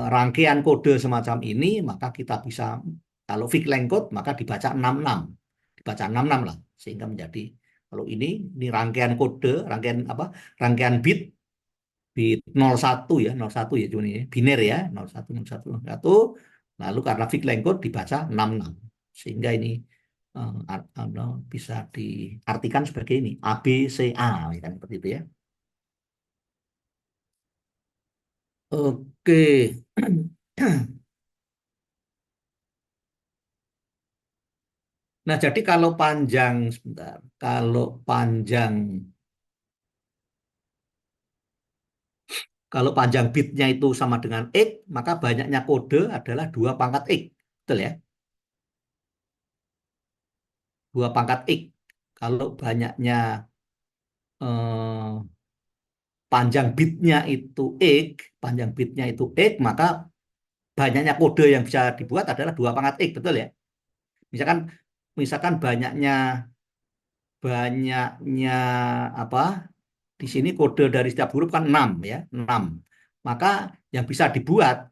rangkaian kode semacam ini, maka kita bisa kalau fixed length code maka dibaca 66. Dibaca 66 lah sehingga menjadi kalau ini rangkaian kode, rangkaian apa? Rangkaian bit 01 ya, 01 ya cuma ini biner ya, 01 01 01. Lalu karena fixed length code dibaca 66. Sehingga ini bisa diartikan sebagai ini A B C A ya kan seperti itu ya. Oke. Nah, jadi kalau panjang sebentar, kalau panjang bitnya itu sama dengan X, maka banyaknya kode adalah 2 pangkat X. Betul ya? 2 pangkat X. Kalau banyaknya eh, panjang bitnya itu X, maka banyaknya kode yang bisa dibuat adalah 2 pangkat X, betul ya? Misalkan misalkan banyaknya apa? Di sini kode dari setiap huruf kan 6 ya, 6. Maka yang bisa dibuat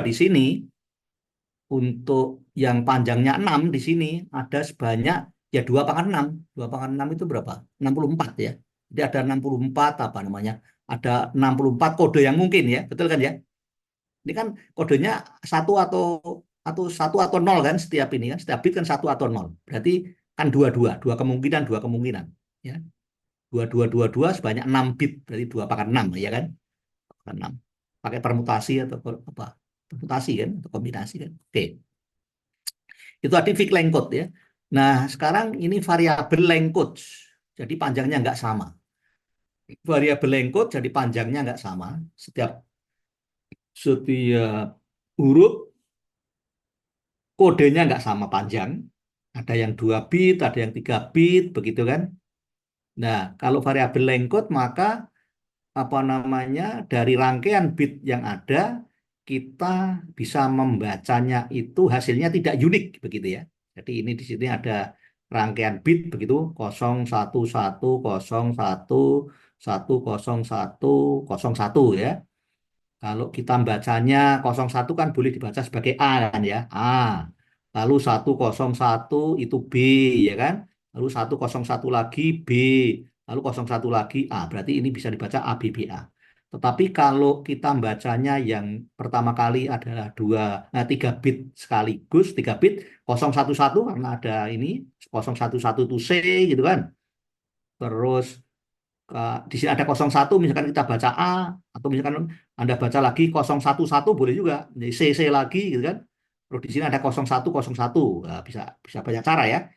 di sini untuk yang panjangnya 6 di sini ada sebanyak ya 2 pangkat 6. 2 pangkat 6 itu berapa? 64 ya. Jadi ada 64 apa namanya? Ada 64 kode yang mungkin ya. Betul kan ya? Ini kan kodenya satu atau nol kan setiap ini kan. Setiap bit kan satu atau nol. Berarti kan dua kemungkinan, ya. Dua sebanyak 6 bit berarti 2 pangkat 6 ya kan? Pangkat 6. Pakai permutasi atau apa? Permutasi kan atau kombinasi kan. Oke. Itu tadi fixed length code ya. Nah, sekarang ini variabel length code. Jadi panjangnya nggak sama. variabel encode jadi panjangnya nggak sama. Setiap setiap huruf kodenya nggak sama panjang. Ada yang 2 bit, ada yang 3 bit, begitu kan? Nah, kalau variabel lengkot maka apa namanya dari rangkaian bit yang ada kita bisa membacanya itu hasilnya tidak unik begitu ya. Jadi ini di sini ada rangkaian bit begitu 0110101010101 ya. Kalau kita bacanya 01 kan boleh dibaca sebagai A kan ya. A. Lalu 101 itu B ya kan. Lalu 101 lagi B. Lalu 01 lagi A. Berarti ini bisa dibaca A, B, B, A. Tetapi kalau kita bacanya yang pertama kali adalah 3 bit sekaligus, 3 bit 011 karena ada ini 011 itu C gitu kan. Terus di sini ada 01, misalkan kita baca A, atau misalkan Anda baca lagi 011 boleh juga, jadi CC lagi gitu kan. Terus di sini ada 0101, nah, bisa bisa banyak cara ya.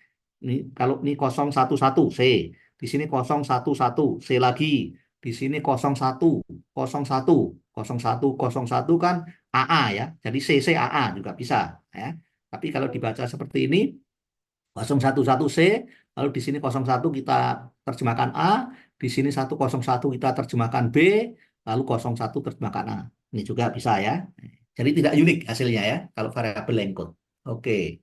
Ini kalau ini 011 C, di sini 011 C lagi, di sini 01 01 01 kan AA ya. Jadi CC AA juga bisa ya. Tapi kalau dibaca seperti ini 011 C, lalu di sini 01 kita terjemahkan A, di sini 101 kita terjemahkan B, lalu 01 terjemahkan A. Ini juga bisa ya. Jadi tidak unik hasilnya ya, kalau variabel encode. Oke.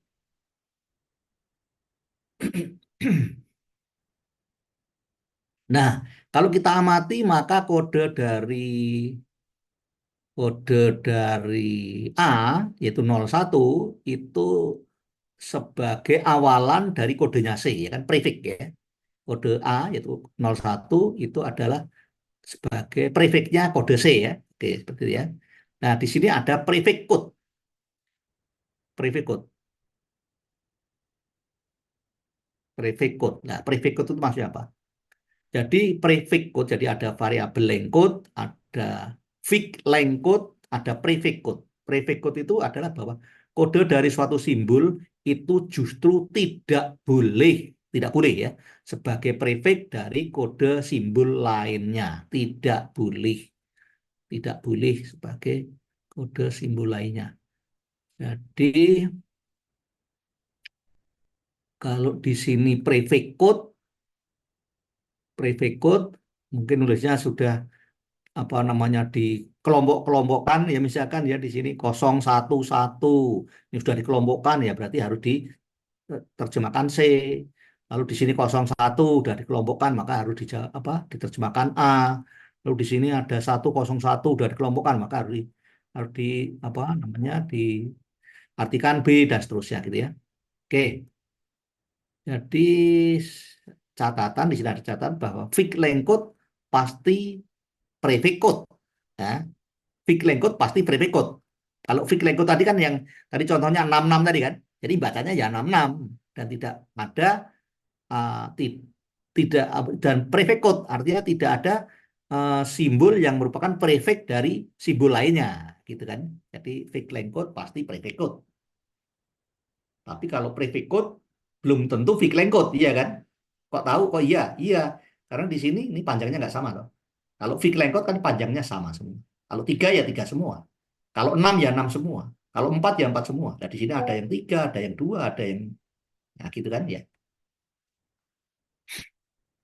Nah, kalau kita amati maka kode dari A yaitu 01 itu sebagai awalan dari kodenya C ya kan prefix ya. Kode A yaitu 01 itu adalah sebagai prefixnya kode C ya. Oke, seperti itu ya. Nah, di sini ada prefix code. Prefix code. Prefix code. Nah, prefix code itu maksudnya apa? Jadi prefix code, jadi ada variabel lengkode, ada fix lengkode, ada prefix code. Prefix code itu adalah bahwa kode dari suatu simbol itu justru tidak boleh ya, sebagai prefix dari kode simbol lainnya. Tidak boleh sebagai kode simbol lainnya. Jadi kalau di sini prefix code mungkin nulisnya sudah apa namanya di kelompok-kelompokkan ya misalkan ya di sini 011 ini sudah dikelompokkan ya berarti harus diterjemahkan C. Lalu di sini 01 sudah dikelompokkan maka harus diterjemahkan A. Lalu di sini ada 101 sudah dikelompokkan maka harus di apa namanya diartikan B dan seterusnya gitu ya. Oke. Jadi catatan di sini ada catatan bahwa fixed length code pasti prefix code. Ya. Fixed length code pasti prefix code. Kalau fixed length code tadi kan yang tadi contohnya 66 tadi kan. Jadi bacanya ya 66 dan tidak ada ti- tidak dan prefix code artinya tidak ada simbol yang merupakan prefix dari simbol lainnya gitu kan. Jadi fixed length code pasti prefix code. Tapi kalau prefix code belum tentu fixed length code, iya kan? Kok tahu? Kok iya? Iya. Karena di sini ini panjangnya nggak sama loh. Kalau fixed length code kan panjangnya sama semua. Kalau 3 ya 3 semua. Kalau 6 ya 6 semua. Kalau 4 ya 4 semua. Nah, di sini ada yang 3, ada yang 2, ada yang nah gitu kan ya.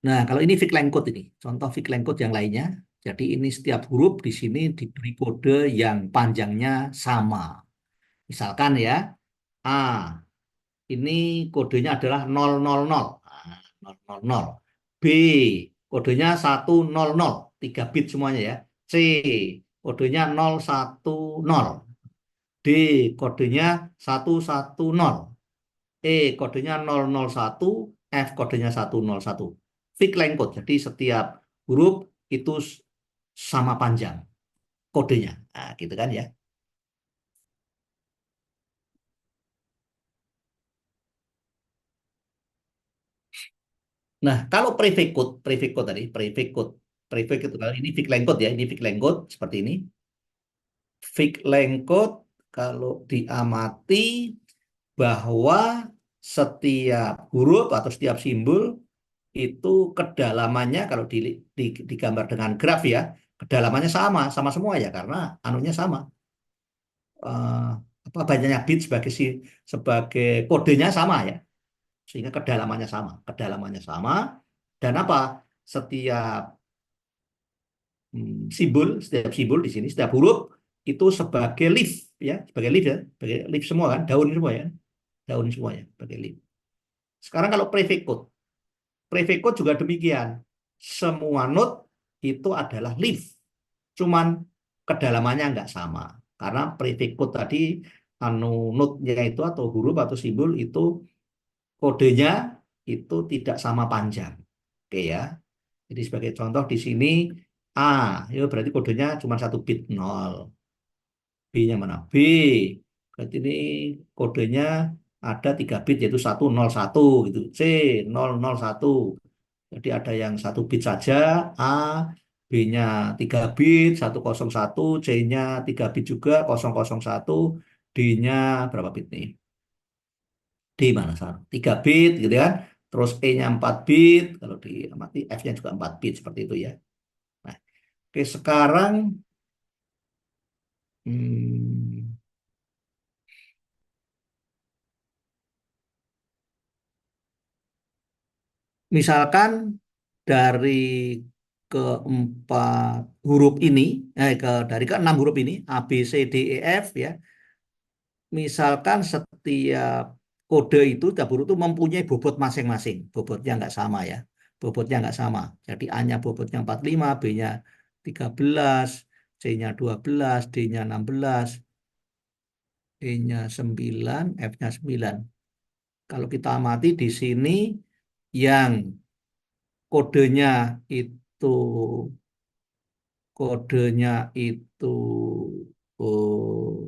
Nah, kalau ini fixed length code ini, contoh fixed length code yang lainnya. Jadi ini setiap huruf di sini diberi kode yang panjangnya sama. Misalkan ya, A. Ini kodenya adalah 000. Nah, 000. B, kodenya 100. 3 bit semuanya ya. C, kodenya 010. D, kodenya 110. E, kodenya 001. F, kodenya 101. Fixed length code. Jadi setiap huruf itu sama panjang kodenya. Nah, gitu kan ya. Nah, kalau prefix code tadi, prefix code kalau ini fixed length code ya, ini fixed length code seperti ini. Fixed length code kalau diamati bahwa setiap huruf atau setiap simbol itu kedalamannya kalau digambar dengan graf ya, kedalamannya sama semua ya karena anunya sama. Eh, apa banyaknya bit sebagai kodenya sama ya, sehingga kedalamannya sama dan apa? Setiap setiap simbol di sini, setiap huruf itu sebagai leaf ya, sebagai leaf semua kan, daun semua ya, daun semuanya sebagai leaf. Sekarang kalau prefix code juga demikian. Semua note itu adalah leaf, cuman kedalamannya nggak sama. Karena prefix code tadi, anu note-nya itu atau huruf atau simbol itu kodenya itu tidak sama panjang. Oke ya. Jadi sebagai contoh di sini A, ya berarti kodenya cuma 1 bit 0. B-nya mana? B. Berarti ini kodenya ada 3 bit yaitu 101 gitu. C 001. Jadi ada yang 1 bit saja, A, B-nya 3 bit, 101, C-nya 3 bit juga, 001, D-nya berapa bit nih? D mana? 3 bit gitu kan. Terus E-nya 4 bit, kalau diamati F-nya juga 4 bit seperti itu ya. Nah, oke sekarang hmm, misalkan dari keempat huruf ini, dari keenam huruf ini, A, B, C, D, E, F ya, misalkan setiap kode itu, tiap huruf itu mempunyai bobot masing-masing. Bobotnya nggak sama ya. Bobotnya nggak sama. Jadi A-nya bobotnya 45, B-nya 13, C-nya 12, D-nya 16, E-nya 9, F-nya 9. Kalau kita amati di sini yang kodenya itu kodenya itu oh,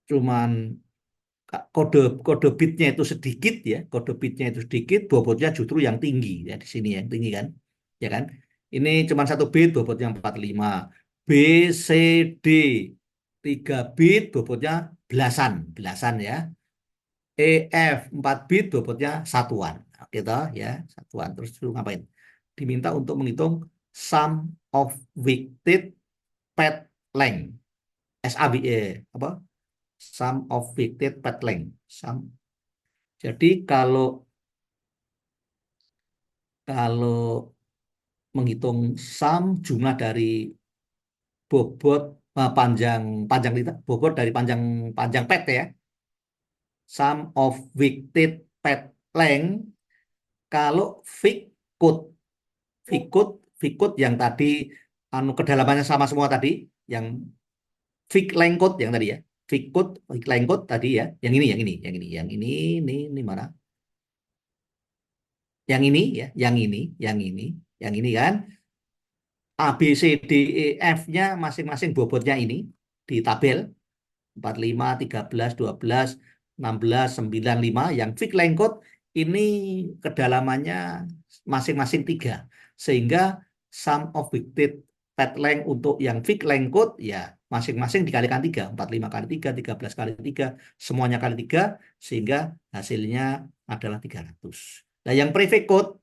cuman kode kode bitnya itu sedikit ya, kode bitnya itu sedikit, bobotnya justru yang tinggi ya di sini yang tinggi kan, ya kan? Ini cuma 1 bit, bobotnya 45. B, C, D 3 bit, bobotnya belasan, belasan ya. E, F 4 bit, bobotnya satuan. Oke toh ya, satuan. Terus dulu ngapain? Diminta untuk menghitung sum of weighted pad length. SABE apa? Sum of weighted pad length. Jadi kalau kalau menghitung sum jumlah dari bobot panjang panjang bobot dari panjang panjang pad ya, sum of weighted pad length kalau fixed code fixed code yang tadi anu kedalamannya sama semua tadi, yang fixed length code yang tadi ya, fixed length code tadi ya, ini mana? Yang ini ya, yang ini kan. A, B, C, D, E, F-nya masing-masing bobotnya ini di tabel 45, 13, 12, 16, 95. Yang fixed length code ini kedalamannya masing-masing 3. Sehingga sum of weighted pad length untuk yang fixed length code ya masing-masing dikalikan 3. 45 kali 3, 13 kali 3, semuanya kali 3. Sehingga hasilnya adalah 300. Nah yang prefix code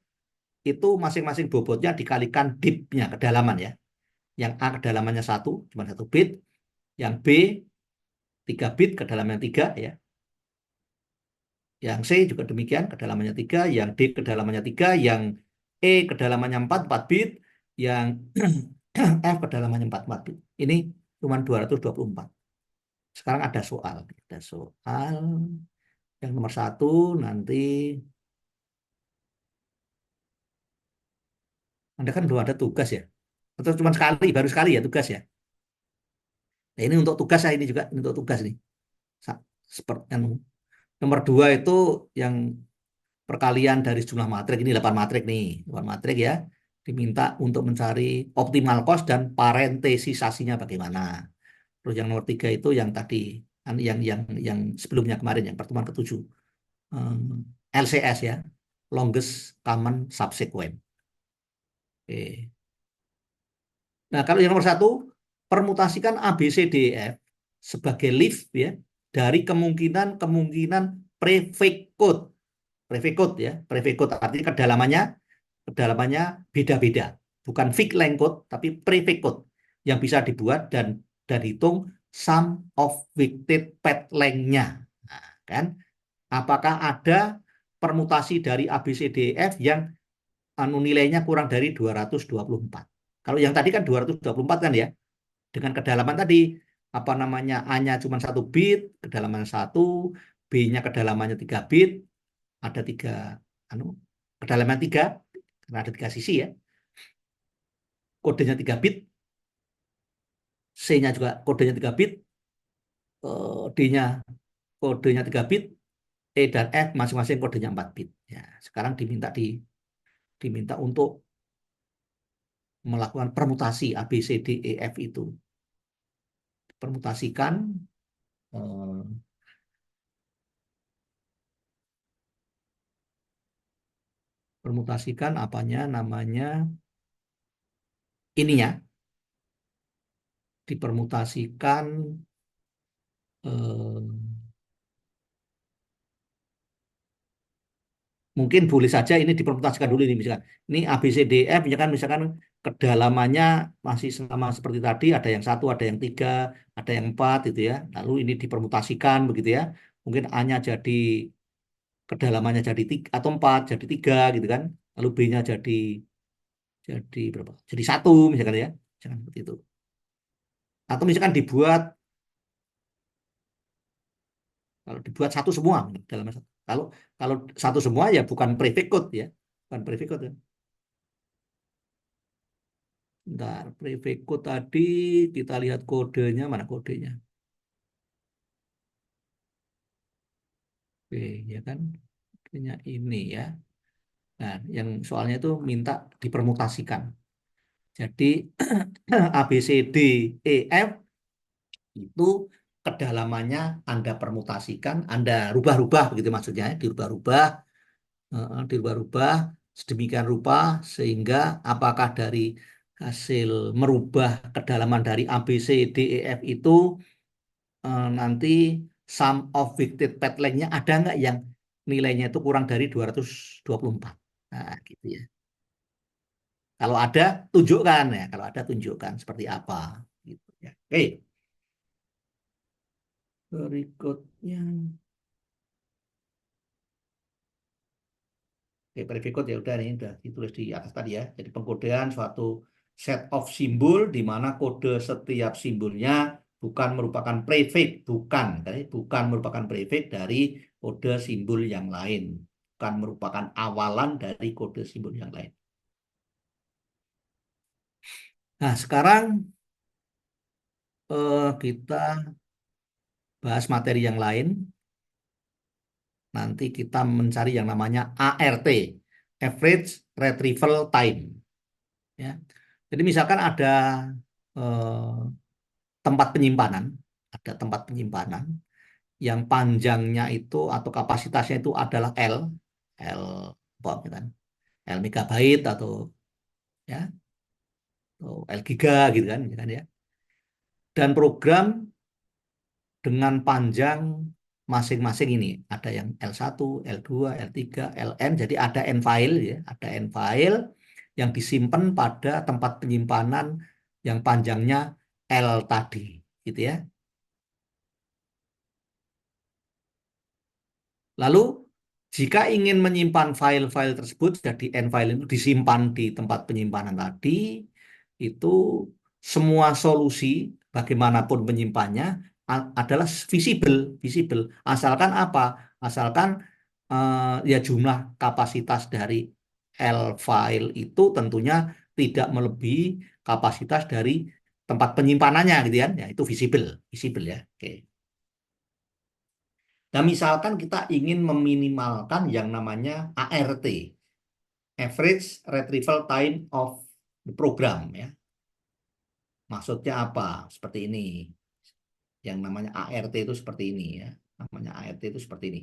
itu masing-masing bobotnya dikalikan deep-nya, kedalaman ya. Yang A kedalamannya 1, cuma 1 bit. Yang B 3 bit, kedalamannya 3 ya. Yang C juga demikian, kedalamannya 3. Yang D kedalamannya 3. Yang E kedalamannya 4 bit. Yang F kedalamannya 4 bit. Ini cuma 224. Sekarang ada soal. Ada soal. Yang nomor 1 nanti, Anda kan belum ada tugas ya. Atau cuma sekali, baru sekali ya tugas ya. Nah ini untuk tugas ya, ini juga ini untuk tugas nih. Seperti yang nomor 2 itu yang perkalian dari jumlah matrik, ini 8 matrik nih, 8 matrik ya. Diminta untuk mencari optimal cost dan parentesisasinya bagaimana. Terus yang nomor 3 itu yang tadi, yang sebelumnya kemarin, yang pertemuan ketujuh, LCS ya, longest common subsequent. Oke. Nah, kalau yang nomor 1, permutasikan A, B, C, D, E, F sebagai leaf ya dari kemungkinan prefix code. private code ya. Private code artinya kedalamannya beda-beda. Bukan fixed length code, tapi private code yang bisa dibuat dan hitung sum of weighted path length-nya. Nah, kan? Apakah ada permutasi dari A, B, C, D, E, F yang nilainya kurang dari 224? Kalau yang tadi kan 224 kan ya, dengan kedalaman tadi, apa namanya, A-nya cuma 1 bit, kedalaman 1, B-nya kedalamannya 3 bit, ada tiga, anu, kedalaman 3, karena ada 3 sisi ya, kodenya 3 bit, C-nya juga kodenya 3 bit, D-nya kodenya 3 bit, E dan F masing-masing kodenya 4 bit. Ya, sekarang diminta untuk melakukan permutasi A, B, C, D, E, F itu. Permutasikan eh, permutasikan apanya namanya ininya, dipermutasikan eh, mungkin boleh saja ini dipermutasikan dulu ini misalkan ini A, B, C, D, F misalkan kedalamannya masih sama seperti tadi, ada yang 1, ada yang 3, ada yang 4 gitu ya, lalu ini dipermutasikan begitu ya, mungkin A-nya jadi kedalamannya jadi 3 atau 4 jadi 3 gitu kan, lalu B-nya jadi berapa, jadi 1 misalkan ya, jangan seperti itu, atau misalkan kalau dibuat satu semua dalam satu. Kalau kalau satu semua ya bukan prefix code ya, bukan prefix code ya. Bentar, prefix code tadi kita lihat kodenya, mana kodenya? Oke, ya kan? Kodenya ini ya. Nah, yang soalnya itu minta dipermutasikan. Jadi A, B, C, D, E, F itu kedalamannya Anda permutasikan, Anda rubah-rubah begitu maksudnya, ya, dirubah-rubah, dirubah-rubah sedemikian rupa sehingga apakah dari hasil merubah kedalaman dari A, B, C, D, E, F itu nanti sum of weighted path length-nya ada nggak yang nilainya itu kurang dari 224. Nah, gitu ya. Kalau ada, tunjukkan ya. Kalau ada, tunjukkan seperti apa. Gitu ya. Oke, berikutnya. Oke, berikut ya udah nih, udah ditulis di atas tadi ya. Jadi pengkodean suatu set of simbol di mana kode setiap simbolnya bukan merupakan prefix, bukan merupakan prefix dari kode simbol yang lain, bukan merupakan awalan dari kode simbol yang lain. Nah, sekarang kita bahas materi yang lain. Nanti kita mencari yang namanya ART, Average Retrieval Time. Ya. Jadi misalkan eh, tempat penyimpanan, ada tempat penyimpanan yang panjangnya itu atau kapasitasnya itu adalah L apa kan, L megabyte ya, atau L giga gitu kan ya. Dan program dengan panjang masing-masing ini ada yang L1, L2, L3, Ln. Jadi ada N file ya, ada N file yang disimpan pada tempat penyimpanan yang panjangnya L tadi, gitu ya. Lalu, jika ingin menyimpan file-file tersebut, jadi N-file itu disimpan di tempat penyimpanan tadi, itu semua solusi bagaimanapun menyimpannya adalah visible. Asalkan apa? Asalkan ya jumlah kapasitas dari L-file itu tentunya tidak melebihi kapasitas dari tempat penyimpanannya, gitu kan? Ya, itu visible ya. Oke. Nah, misalkan kita ingin meminimalkan yang namanya ART, Average Retrieval Time of the Program ya. Maksudnya apa? Seperti ini. Yang namanya ART itu seperti ini ya. Namanya ART itu seperti ini.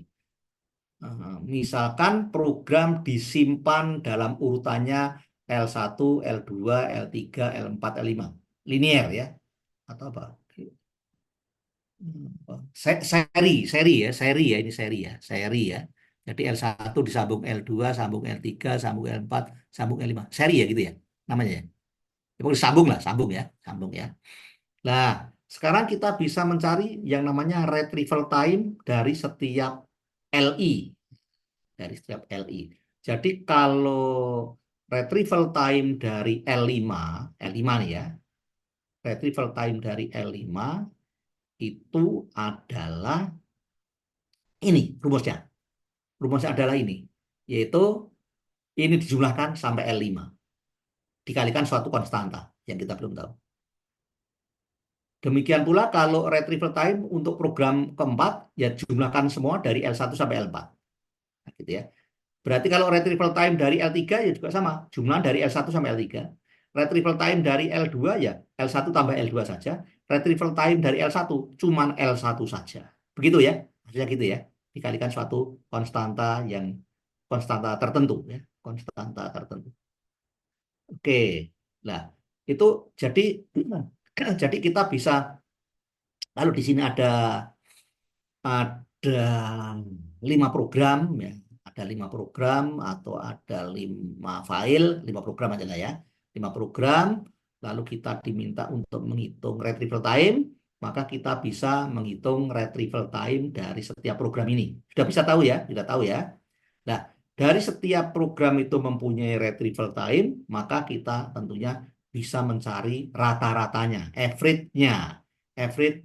Misalkan program disimpan dalam urutannya L1, L2, L3, L4, L5. Linear ya. Atau apa? Seri ya, ini seri ya. Seri ya. Jadi L1 disambung L2, sambung L3, sambung L4, sambung L5. Seri ya gitu ya namanya ya. Ya, pokoknya sambung lah, sambung ya, sambung ya. Nah, sekarang kita bisa mencari yang namanya retrieval time dari setiap LI, dari setiap LI. Jadi kalau retrieval time dari L5 nih ya, retrieval time dari L5 itu adalah ini rumusnya. Rumusnya adalah ini, yaitu ini dijumlahkan sampai L5 dikalikan suatu konstanta yang kita belum tahu. Demikian pula kalau retrieval time untuk program keempat, ya jumlahkan semua dari L1 sampai L4. Nah, gitu ya. Berarti kalau retrieval time dari L3 ya juga sama, jumlah dari L1 sampai L3. Retrieval time dari L2 ya L1 tambah L2 saja. Retrieval time dari L1 cuman L1 saja. Begitu ya. Maksudnya gitu ya. Dikalikan suatu konstanta yang konstanta tertentu ya, konstanta tertentu. Oke. Nah, itu jadi jadi kita bisa lalu di sini ada 5 program ya, ada 5 program atau ada 5 file, 5 program aja lah ya, 5 program. Lalu kita diminta untuk menghitung retrieval time, maka kita bisa menghitung retrieval time dari setiap program ini. Sudah bisa tahu ya, sudah tahu ya. Nah, dari setiap program itu mempunyai retrieval time, maka kita tentunya bisa mencari rata-ratanya, average-nya. Average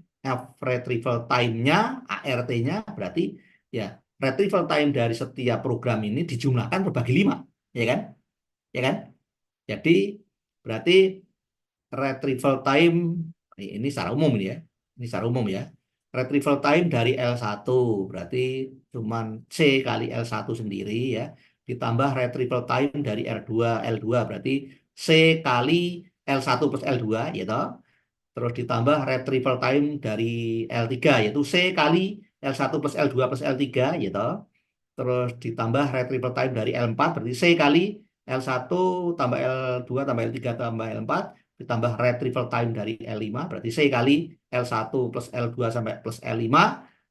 retrieval time-nya, ART-nya, berarti ya retrieval time dari setiap program ini dijumlahkan berbagi 5, ya kan? Ya kan? Jadi berarti retrieval time ini secara umum ini ya. Ini secara umum ya. Retrieval time dari L1 berarti cuman C kali L1 sendiri ya. Ditambah retrieval time dari R2, L2 berarti C kali L1 plus L2 ya toh. Terus ditambah retrieval time dari L3 yaitu C kali L1 plus L2 plus L3 ya toh. Terus ditambah retrieval time dari L4 berarti C kali L1 tambah L2 tambah L3 tambah L4 ditambah retrieval time dari L5 berarti C kali L1 plus L2 sampai plus L5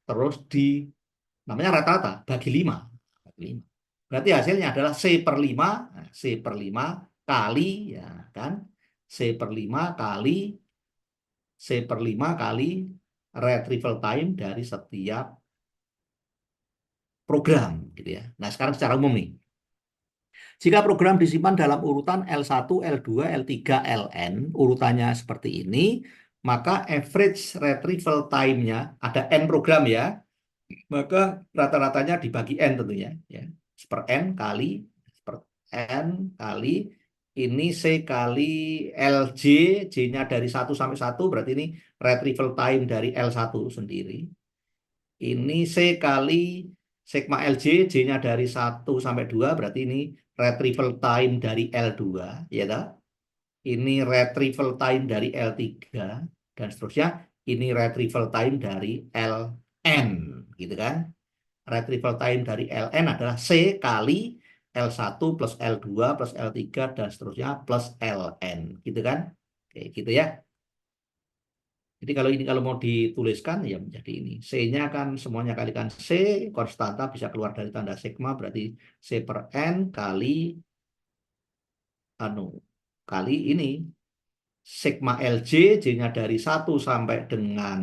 terus di namanya rata-rata bagi 5. Bagi 5. Berarti hasilnya adalah C per 5, nah, C per 5 kali ya kan C per 5 kali C per 5 kali retrieval time dari setiap program gitu ya. Nah, sekarang secara umum nih. Jika program disimpan dalam urutan L1, L2, L3, Ln, urutannya seperti ini, maka average retrieval time-nya, ada N program ya, maka rata-ratanya dibagi N tentunya. Ya. Per N kali, per N kali, ini C kali LJ, J-nya dari 1 sampai 1, berarti ini retrieval time dari L1 sendiri. Ini C kali sigma LJ, J-nya dari 1 sampai 2, berarti ini retrieval time dari L2, ya tak? Ini retrieval time dari L3, dan seterusnya. Ini retrieval time dari Ln, gitu kan? Retrieval time dari Ln adalah C kali L1 plus L2 plus L3, dan seterusnya, plus Ln, gitu kan? Oke, gitu ya. Jadi kalau ini kalau mau dituliskan ya menjadi ini. C-nya kan semuanya kalikan C, konstanta bisa keluar dari tanda sigma berarti C per N kali anu kali ini sigma LJ, J-nya dari 1 sampai dengan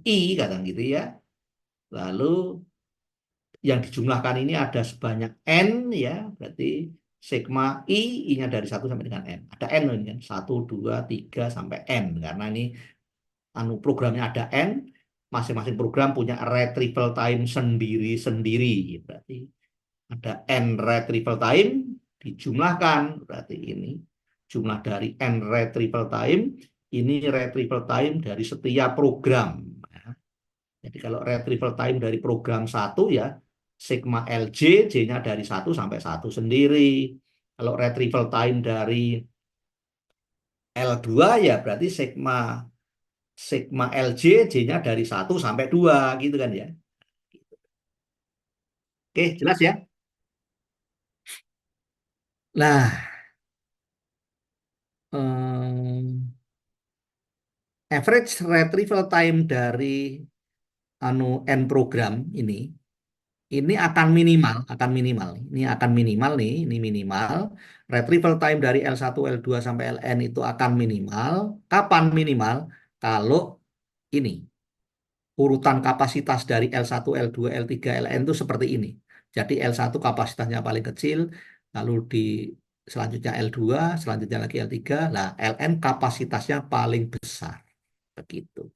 I kadang gitu ya. Lalu yang dijumlahkan ini ada sebanyak N ya, berarti sigma I, I-nya dari 1 sampai dengan N. Ada N loh ini kan, 1, 2, 3 sampai N. Karena ini programnya ada N, masing-masing program punya retrieval time sendiri-sendiri. Berarti ada N retrieval time, dijumlahkan, berarti ini jumlah dari N retrieval time, ini retrieval time dari setiap program. Ya. Jadi kalau retrieval time dari program satu ya, sigma LJ, J-nya dari 1 sampai 1 sendiri. Kalau retrieval time dari L2 ya berarti sigma LJ, J-nya dari 1 sampai 2 gitu kan ya. Oke, jelas ya? Nah, average retrieval time dari N program ini Ini akan minimal. Ini akan minimal nih, ini minimal. Retrieval time dari L1, L2 sampai Ln itu akan minimal. Kapan minimal? Kalau ini urutan kapasitas dari L1, L2, L3, Ln itu seperti ini. Jadi L1 kapasitasnya paling kecil, lalu di selanjutnya L2, selanjutnya lagi L3. Nah, Ln kapasitasnya paling besar. Begitu.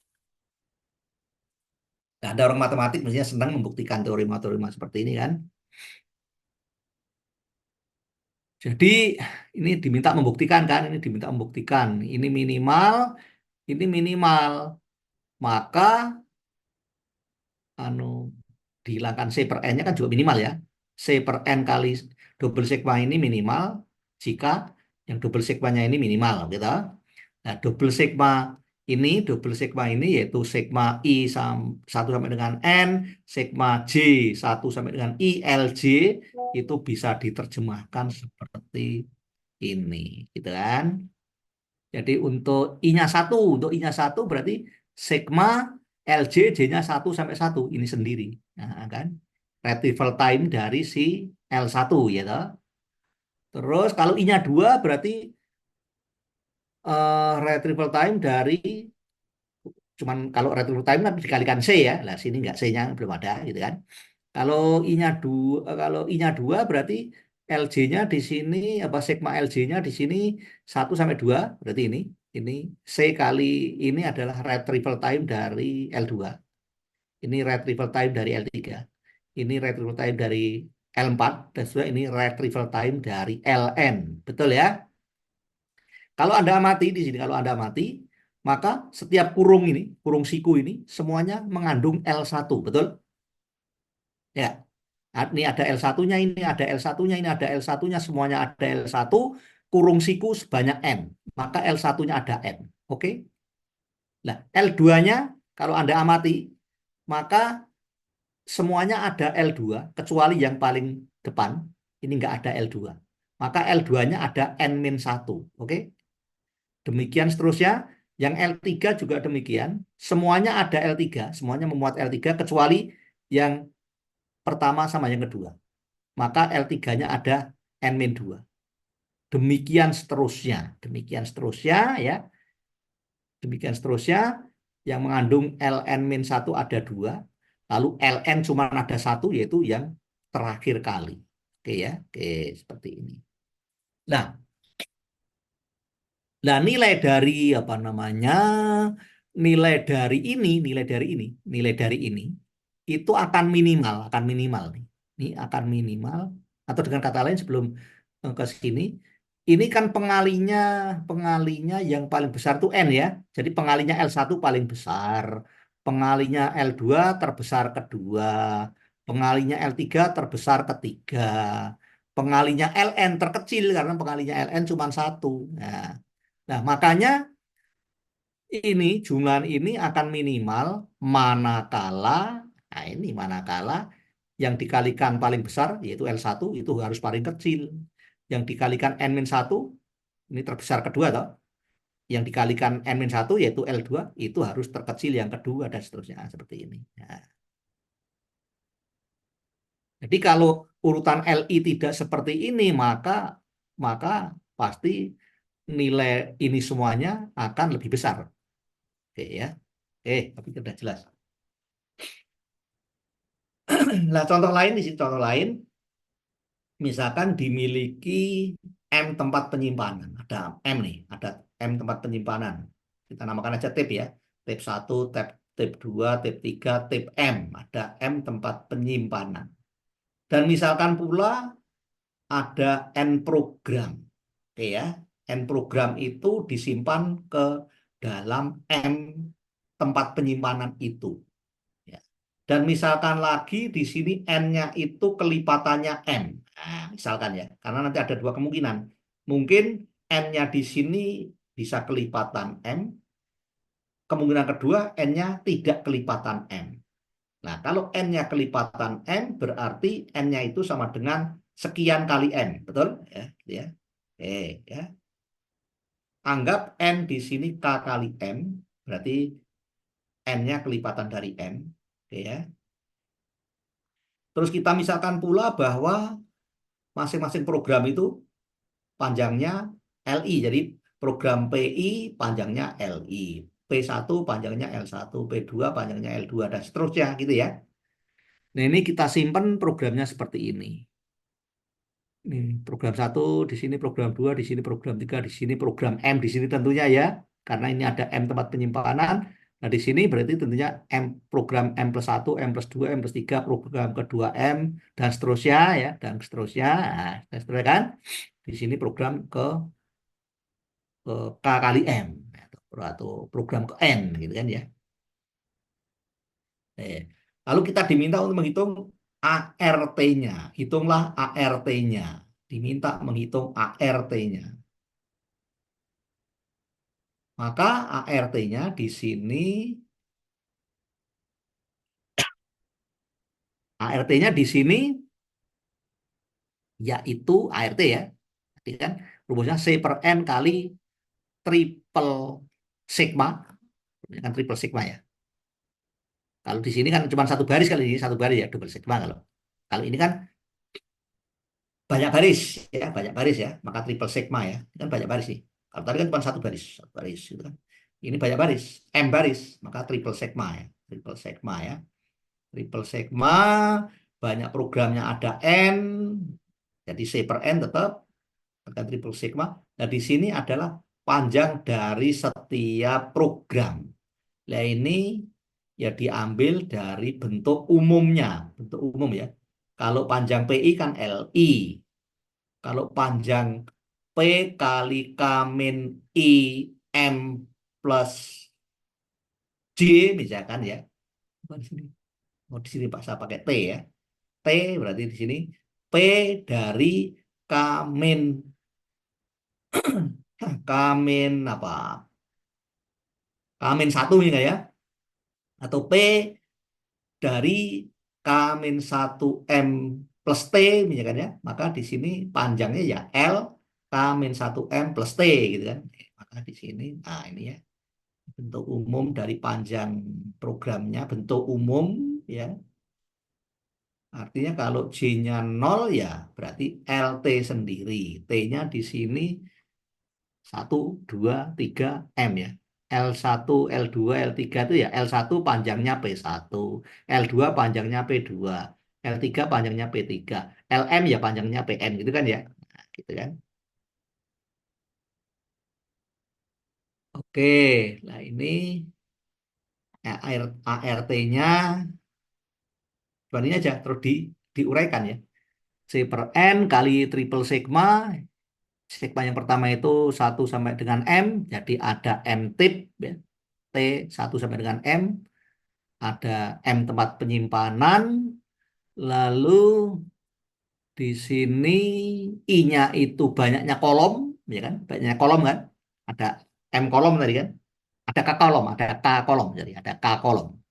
Nah, ada orang matematik mestinya senang membuktikan teorema-teorema seperti ini kan. Jadi ini diminta membuktikan kan, ini diminta membuktikan. Ini minimal. Maka anu dihilangkan C per N-nya kan juga minimal ya. C per N kali double sigma ini minimal jika yang double sigmanya ini minimal gitu. Nah, double sigma ini yaitu sigma I 1 sampai dengan N, sigma J 1 sampai dengan I, LJ itu bisa diterjemahkan seperti ini, gitu kan? Jadi untuk I-nya satu berarti sigma LJ J-nya 1 sampai 1 ini sendiri. Nah, kan? Retrieval time dari si L1 ya toh. Terus kalau I-nya 2 berarti retrieval time dari cuman kalau retrieval time kan dikalikan C ya. Lah sini nggak C-nya belum ada gitu kan. Kalau I-nya 2 berarti LJ-nya di sini apa sigma LJ-nya di sini 1 sampai 2 berarti ini C kali ini adalah retrieval time dari L2. Ini retrieval time dari L3. Ini retrieval time dari L4 dan juga ini retrieval time dari Ln. Betul ya? Kalau Anda amati di sini kalau Anda amati maka setiap kurung siku ini semuanya mengandung L1, betul? Ya. Ini ada L1-nya, ini ada L1-nya, ini ada L1-nya, semuanya ada L1, kurung siku sebanyak N. Maka L1-nya ada N. Oke? Nah, L2-nya, kalau Anda amati, maka semuanya ada L2, kecuali yang paling depan, ini nggak ada L2. Maka L2-nya ada N-1. Oke? Demikian seterusnya, yang L3 juga demikian. Semuanya ada L3, semuanya memuat L3, kecuali yang pertama sama yang kedua. Maka L3-nya ada N-2. Demikian seterusnya. Demikian seterusnya ya. Demikian seterusnya yang mengandung Ln-1 ada 2. Lalu Ln cuma ada 1 yaitu yang terakhir kali. Oke ya. Oke, seperti ini. Nah, nah nilai dari apa namanya? Nilai dari ini itu akan minimal nih. Ini akan minimal atau dengan kata lain sebelum ke sini ini kan pengalinya yang paling besar tuh N ya. Jadi pengalinya L1 paling besar, pengalinya L2 terbesar kedua, pengalinya L3 terbesar ketiga, pengalinya Ln terkecil karena pengalinya Ln cuma satu. Nah, makanya ini jumlah ini akan minimal manakala, nah ini manakala yang dikalikan paling besar yaitu L1 itu harus paling kecil. Yang dikalikan N-1 ini terbesar kedua toh. Yang dikalikan N-1 yaitu L2 itu harus terkecil yang kedua dan seterusnya seperti ini. Nah, jadi kalau urutan Li tidak seperti ini maka pasti nilai ini semuanya akan lebih besar. Oke ya. Tapi sudah jelas. Nah, contoh lain di sini contoh lain misalkan dimiliki M tempat penyimpanan. Ada M nih, ada M tempat penyimpanan. Kita namakan aja tape ya. Tape 1, tape 2, tape 3, tape M. Ada M tempat penyimpanan. Dan misalkan pula ada N program. Oke ya. N program itu disimpan ke dalam M tempat penyimpanan itu. Ya. Dan misalkan lagi di sini N-nya itu kelipatannya M. Nah, misalkan ya, karena nanti ada dua kemungkinan. Mungkin N-nya di sini bisa kelipatan M. Kemungkinan kedua N-nya tidak kelipatan M. Nah, kalau N-nya kelipatan M, berarti N-nya itu sama dengan sekian kali M. Betul? Ya, gitu ya. Ya. Anggap N di sini K kali M. Berarti N-nya kelipatan dari M. Oke ya. Terus kita misalkan pula bahwa masing-masing program itu panjangnya LI. Jadi program PI panjangnya LI. P1 panjangnya L1, P2 panjangnya L2, dan seterusnya gitu ya. Nah, ini kita simpan programnya seperti ini. Ini program satu, di sini program dua, di sini program tiga, di sini program M, di sini tentunya ya, karena ini ada M tempat penyimpanan. Nah, di sini berarti tentunya M program M plus satu, M plus dua, M plus tiga, program kedua M, dan seterusnya ya, dan seterusnya. Nah, dan seterusnya kan. Di sini program ke K kali M atau program ke N gitu kan ya. Eh, Lalu kita diminta untuk menghitung ART-nya. Hitunglah ART-nya. Diminta menghitung ART-nya. Maka ART-nya di sini, ART-nya di sini yaitu ART ya. Jadi kan rumusnya C per N kali triple sigma. Ini kan triple sigma ya. Kalau di sini kan cuma satu baris, kali ini satu baris ya, double sigma kalau. Kalau ini kan banyak baris ya, banyak baris ya, maka triple sigma ya. Ini kan banyak baris nih. Kalau tadi kan cuma satu baris gitu kan. Ini banyak baris, M baris, maka triple sigma ya. Triple sigma ya. Triple sigma, banyak programnya ada N, jadi C per N tetap akan triple sigma. Nah, di sini adalah panjang dari setiap program. Nah, ini ya diambil dari bentuk umumnya, bentuk umum ya. Kalau panjang PI kan LI. Kalau panjang P kali K min I M plus J misalkan ya. Oh, di sini. Oh, di sini Pak saya pakai T ya. T berarti di sini P dari K min K min apa? K min satu ini ya. Atau P dari K min satu M plus T misalkan ya. Maka di sini panjangnya ya L K min satu M plus T gitu kan. Maka di sini, nah ini ya. Bentuk umum dari panjang programnya, bentuk umum ya. Artinya kalau J-nya 0 ya berarti LT sendiri. T-nya di sini satu 2 3 M ya. L1, L2, L3 itu ya L1 panjangnya P1, L2 panjangnya P2, L3 panjangnya P3, LM ya panjangnya PM gitu kan ya. Nah, gitu kan. Oke, nah ini ART-nya seperti ini aja terus diuraikan ya. C per N kali triple sigma. Sigma yang pertama itu satu sampai dengan M, jadi ada M tip, ya. T satu sampai dengan M, ada M tempat penyimpanan, lalu di sini I-nya itu banyaknya kolom, ya kan? Banyaknya kolom kan? Ada M kolom tadi kan? Ada K kolom, jadi ada K kolom,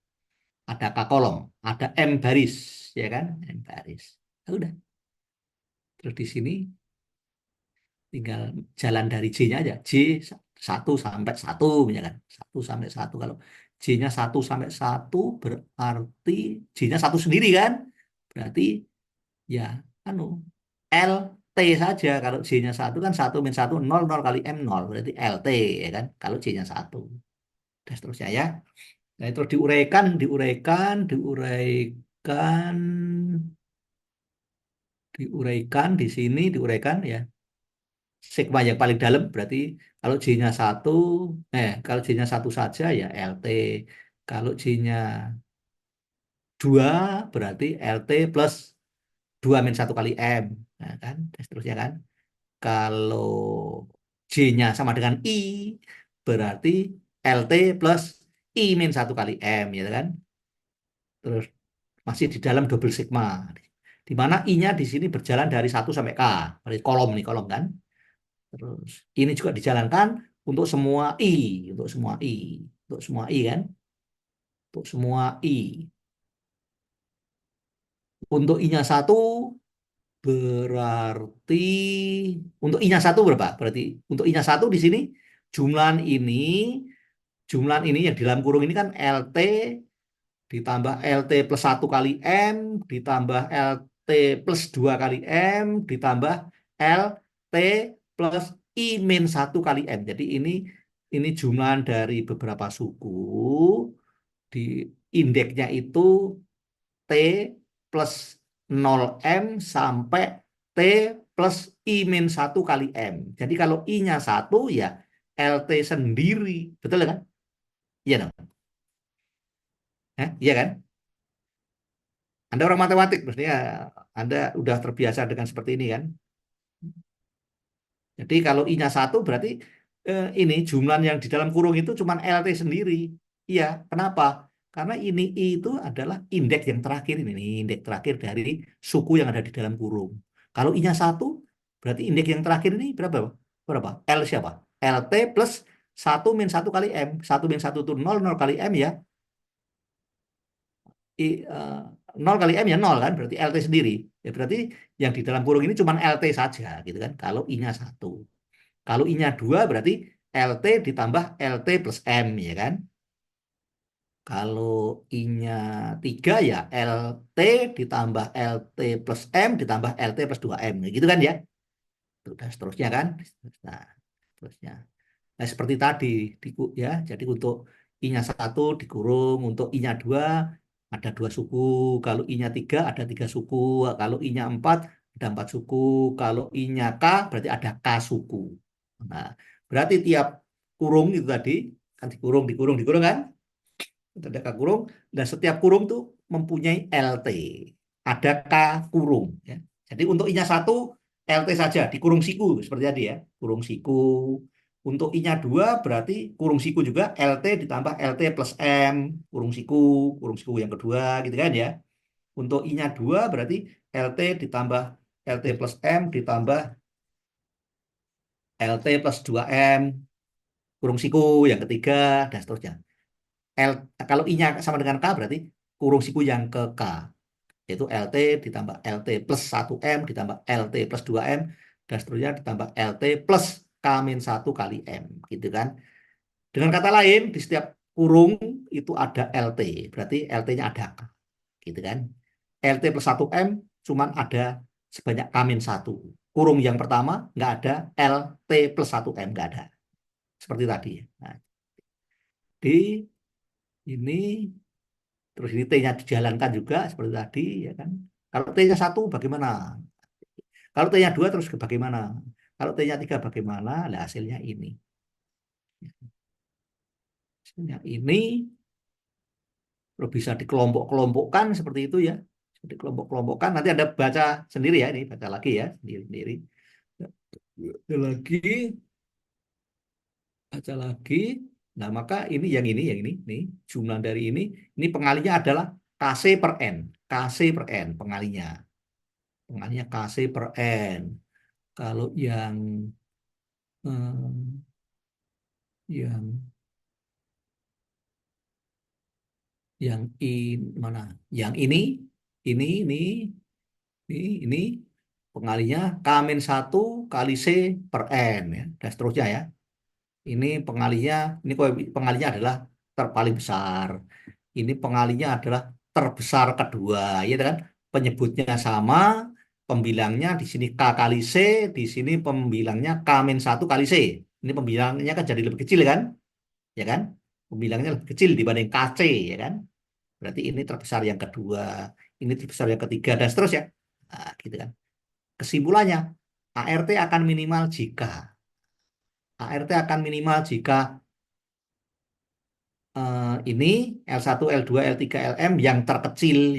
ada K kolom, ada M baris, ya kan? M baris. Ya udah, terus di sini tinggal jalan dari J-nya aja. J satu sampai satu misalkan. Satu sampai satu. Kalau J-nya satu sampai satu berarti J-nya satu sendiri kan? Berarti ya anu L T saja. Kalau J-nya satu kan satu min satu nol, nol kali M nol. Berarti L T ya kan? Kalau J-nya satu. Dan seterusnya ya. Nah, terus diuraikan di sini, diuraikan ya. Sigma yang paling dalam berarti kalau J-nya satu, kalau J-nya satu saja ya LT. Kalau J-nya dua berarti LT plus 2 min satu kali M. Nah, kan, dan seterusnya kan. Kalau J-nya sama dengan I berarti LT plus I min satu kali M, ya kan? Terus masih di dalam double sigma. Di mana I-nya di sini berjalan dari satu sampai K. Berarti kolom nih, kolom kan. Terus ini juga dijalankan untuk semua I, untuk semua I, untuk semua I kan, untuk semua I. Untuk I-nya satu berarti untuk I-nya satu berapa? Berarti untuk I-nya satu di sini jumlah ini yang di dalam kurung ini kan LT ditambah LT plus 1 kali M, ditambah LT plus 2 kali M, ditambah LT plus I min 1 kali M. Jadi ini jumlahan dari beberapa suku, di indeksnya itu T plus 0M sampai T plus I min 1 kali M. Jadi kalau I-nya 1 ya LT sendiri. Betul kan? Iya dong? Hah? Iya kan? Anda orang matematik, maksudnya Anda udah terbiasa dengan seperti ini kan? Jadi kalau I-nya 1 berarti ini jumlah yang di dalam kurung itu cuma LT sendiri. Iya, kenapa? Karena ini I itu adalah indeks yang terakhir ini, indeks terakhir dari suku yang ada di dalam kurung. Kalau I-nya 1 berarti indeks yang terakhir ini berapa? Berapa? L siapa? LT plus 1 min 1 kali M. 1 min 1 itu 0, 0 kali M ya. 0 kali M ya 0 kan, berarti LT sendiri. Ya berarti yang di dalam kurung ini cuma LT saja gitu kan, kalau I-nya 1. Kalau I-nya 2 berarti LT ditambah LT plus M ya kan. Kalau I-nya 3 ya LT ditambah LT plus M ditambah LT plus 2M. Gitu kan ya. Dan seterusnya kan. Nah, seterusnya. Nah, seperti tadi ya. Jadi untuk I-nya 1 dikurung, untuk I-nya 2 ada 2 suku. Kalau I-nya 3 ada 3 suku. Kalau I-nya 4 ada 4 suku. Kalau I-nya K berarti ada K suku. Nah, berarti tiap kurung itu tadi kan dikurung, dikurung, dikurung kan? Ada K kurung, dan setiap kurung tuh mempunyai LT. Ada K kurung. Ya. Jadi untuk I-nya 1, LT saja, dikurung siku, seperti tadi ya. Kurung siku. Untuk I-nya 2, berarti kurung siku juga, LT ditambah LT plus M. Kurung siku yang kedua, gitu kan ya. Untuk I-nya 2, berarti LT ditambah LT plus M ditambah LT plus 2M. Kurung siku yang ketiga, dan seterusnya. L, kalau I-nya sama dengan K berarti kurung siku yang ke K, yaitu LT ditambah LT plus 1M ditambah LT plus 2M dan seterusnya ditambah LT plus K min 1 kali M gitu kan. Dengan kata lain di setiap kurung itu ada LT, berarti LT-nya ada K gitu kan. LT plus 1M cuman ada sebanyak K min 1. Kurung yang pertama nggak ada LT plus 1M, nggak ada. Seperti tadi. Nah, di ini terus ini T-nya dijalankan juga seperti tadi, ya kan. Kalau T-nya 1 bagaimana? Kalau T-nya 2 terus bagaimana? Kalau T-nya 3 bagaimana? Nah, hasilnya ini. Hasilnya ini terus bisa dikelompok-kelompokkan seperti itu ya. Dikelompok-kelompokkan. Nanti ada baca sendiri ya, ini baca lagi ya, sendiri-sendiri. Baca lagi, baca lagi. Nah, maka ini jumlah dari ini pengalinya adalah KC per N. KC per N pengalinya. Pengalinya KC per N. Kalau hmm, yang yang mana? Yang ini pengalinya K-1 kali C per N ya, dan seterusnya ya. Ini pengalinya, pengalinya adalah terpaling besar. Ini pengalinya adalah terbesar kedua, ya kan? Penyebutnya sama, pembilangnya di sini K kali C, di sini pembilangnya K-1 kali C. Ini pembilangnya kan jadi lebih kecil kan? Ya kan? Pembilangnya lebih kecil dibanding KC, ya kan? Berarti ini terbesar yang kedua, ini terbesar yang ketiga, dan seterusnya. Nah, gitu kan. Kesimpulannya, ART akan minimal jika ART akan minimal jika ini L1, L2, L3, Lm yang terkecil,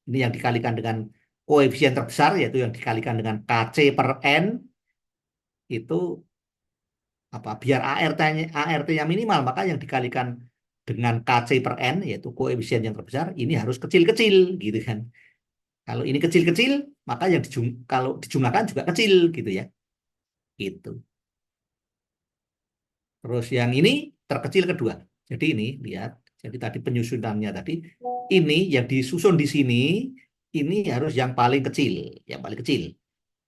ini yang dikalikan dengan koefisien terbesar, yaitu yang dikalikan dengan KC per N, itu apa? Biar ART-nya minimal, maka yang dikalikan dengan KC per N, yaitu koefisien yang terbesar, ini harus kecil-kecil, gitu kan. Kalau ini kecil-kecil, maka kalau dijumlahkan juga kecil, gitu ya. Gitu. Terus yang ini terkecil kedua. Jadi ini lihat, jadi tadi penyusunannya tadi, ini yang disusun di sini, ini harus yang paling kecil, yang paling kecil.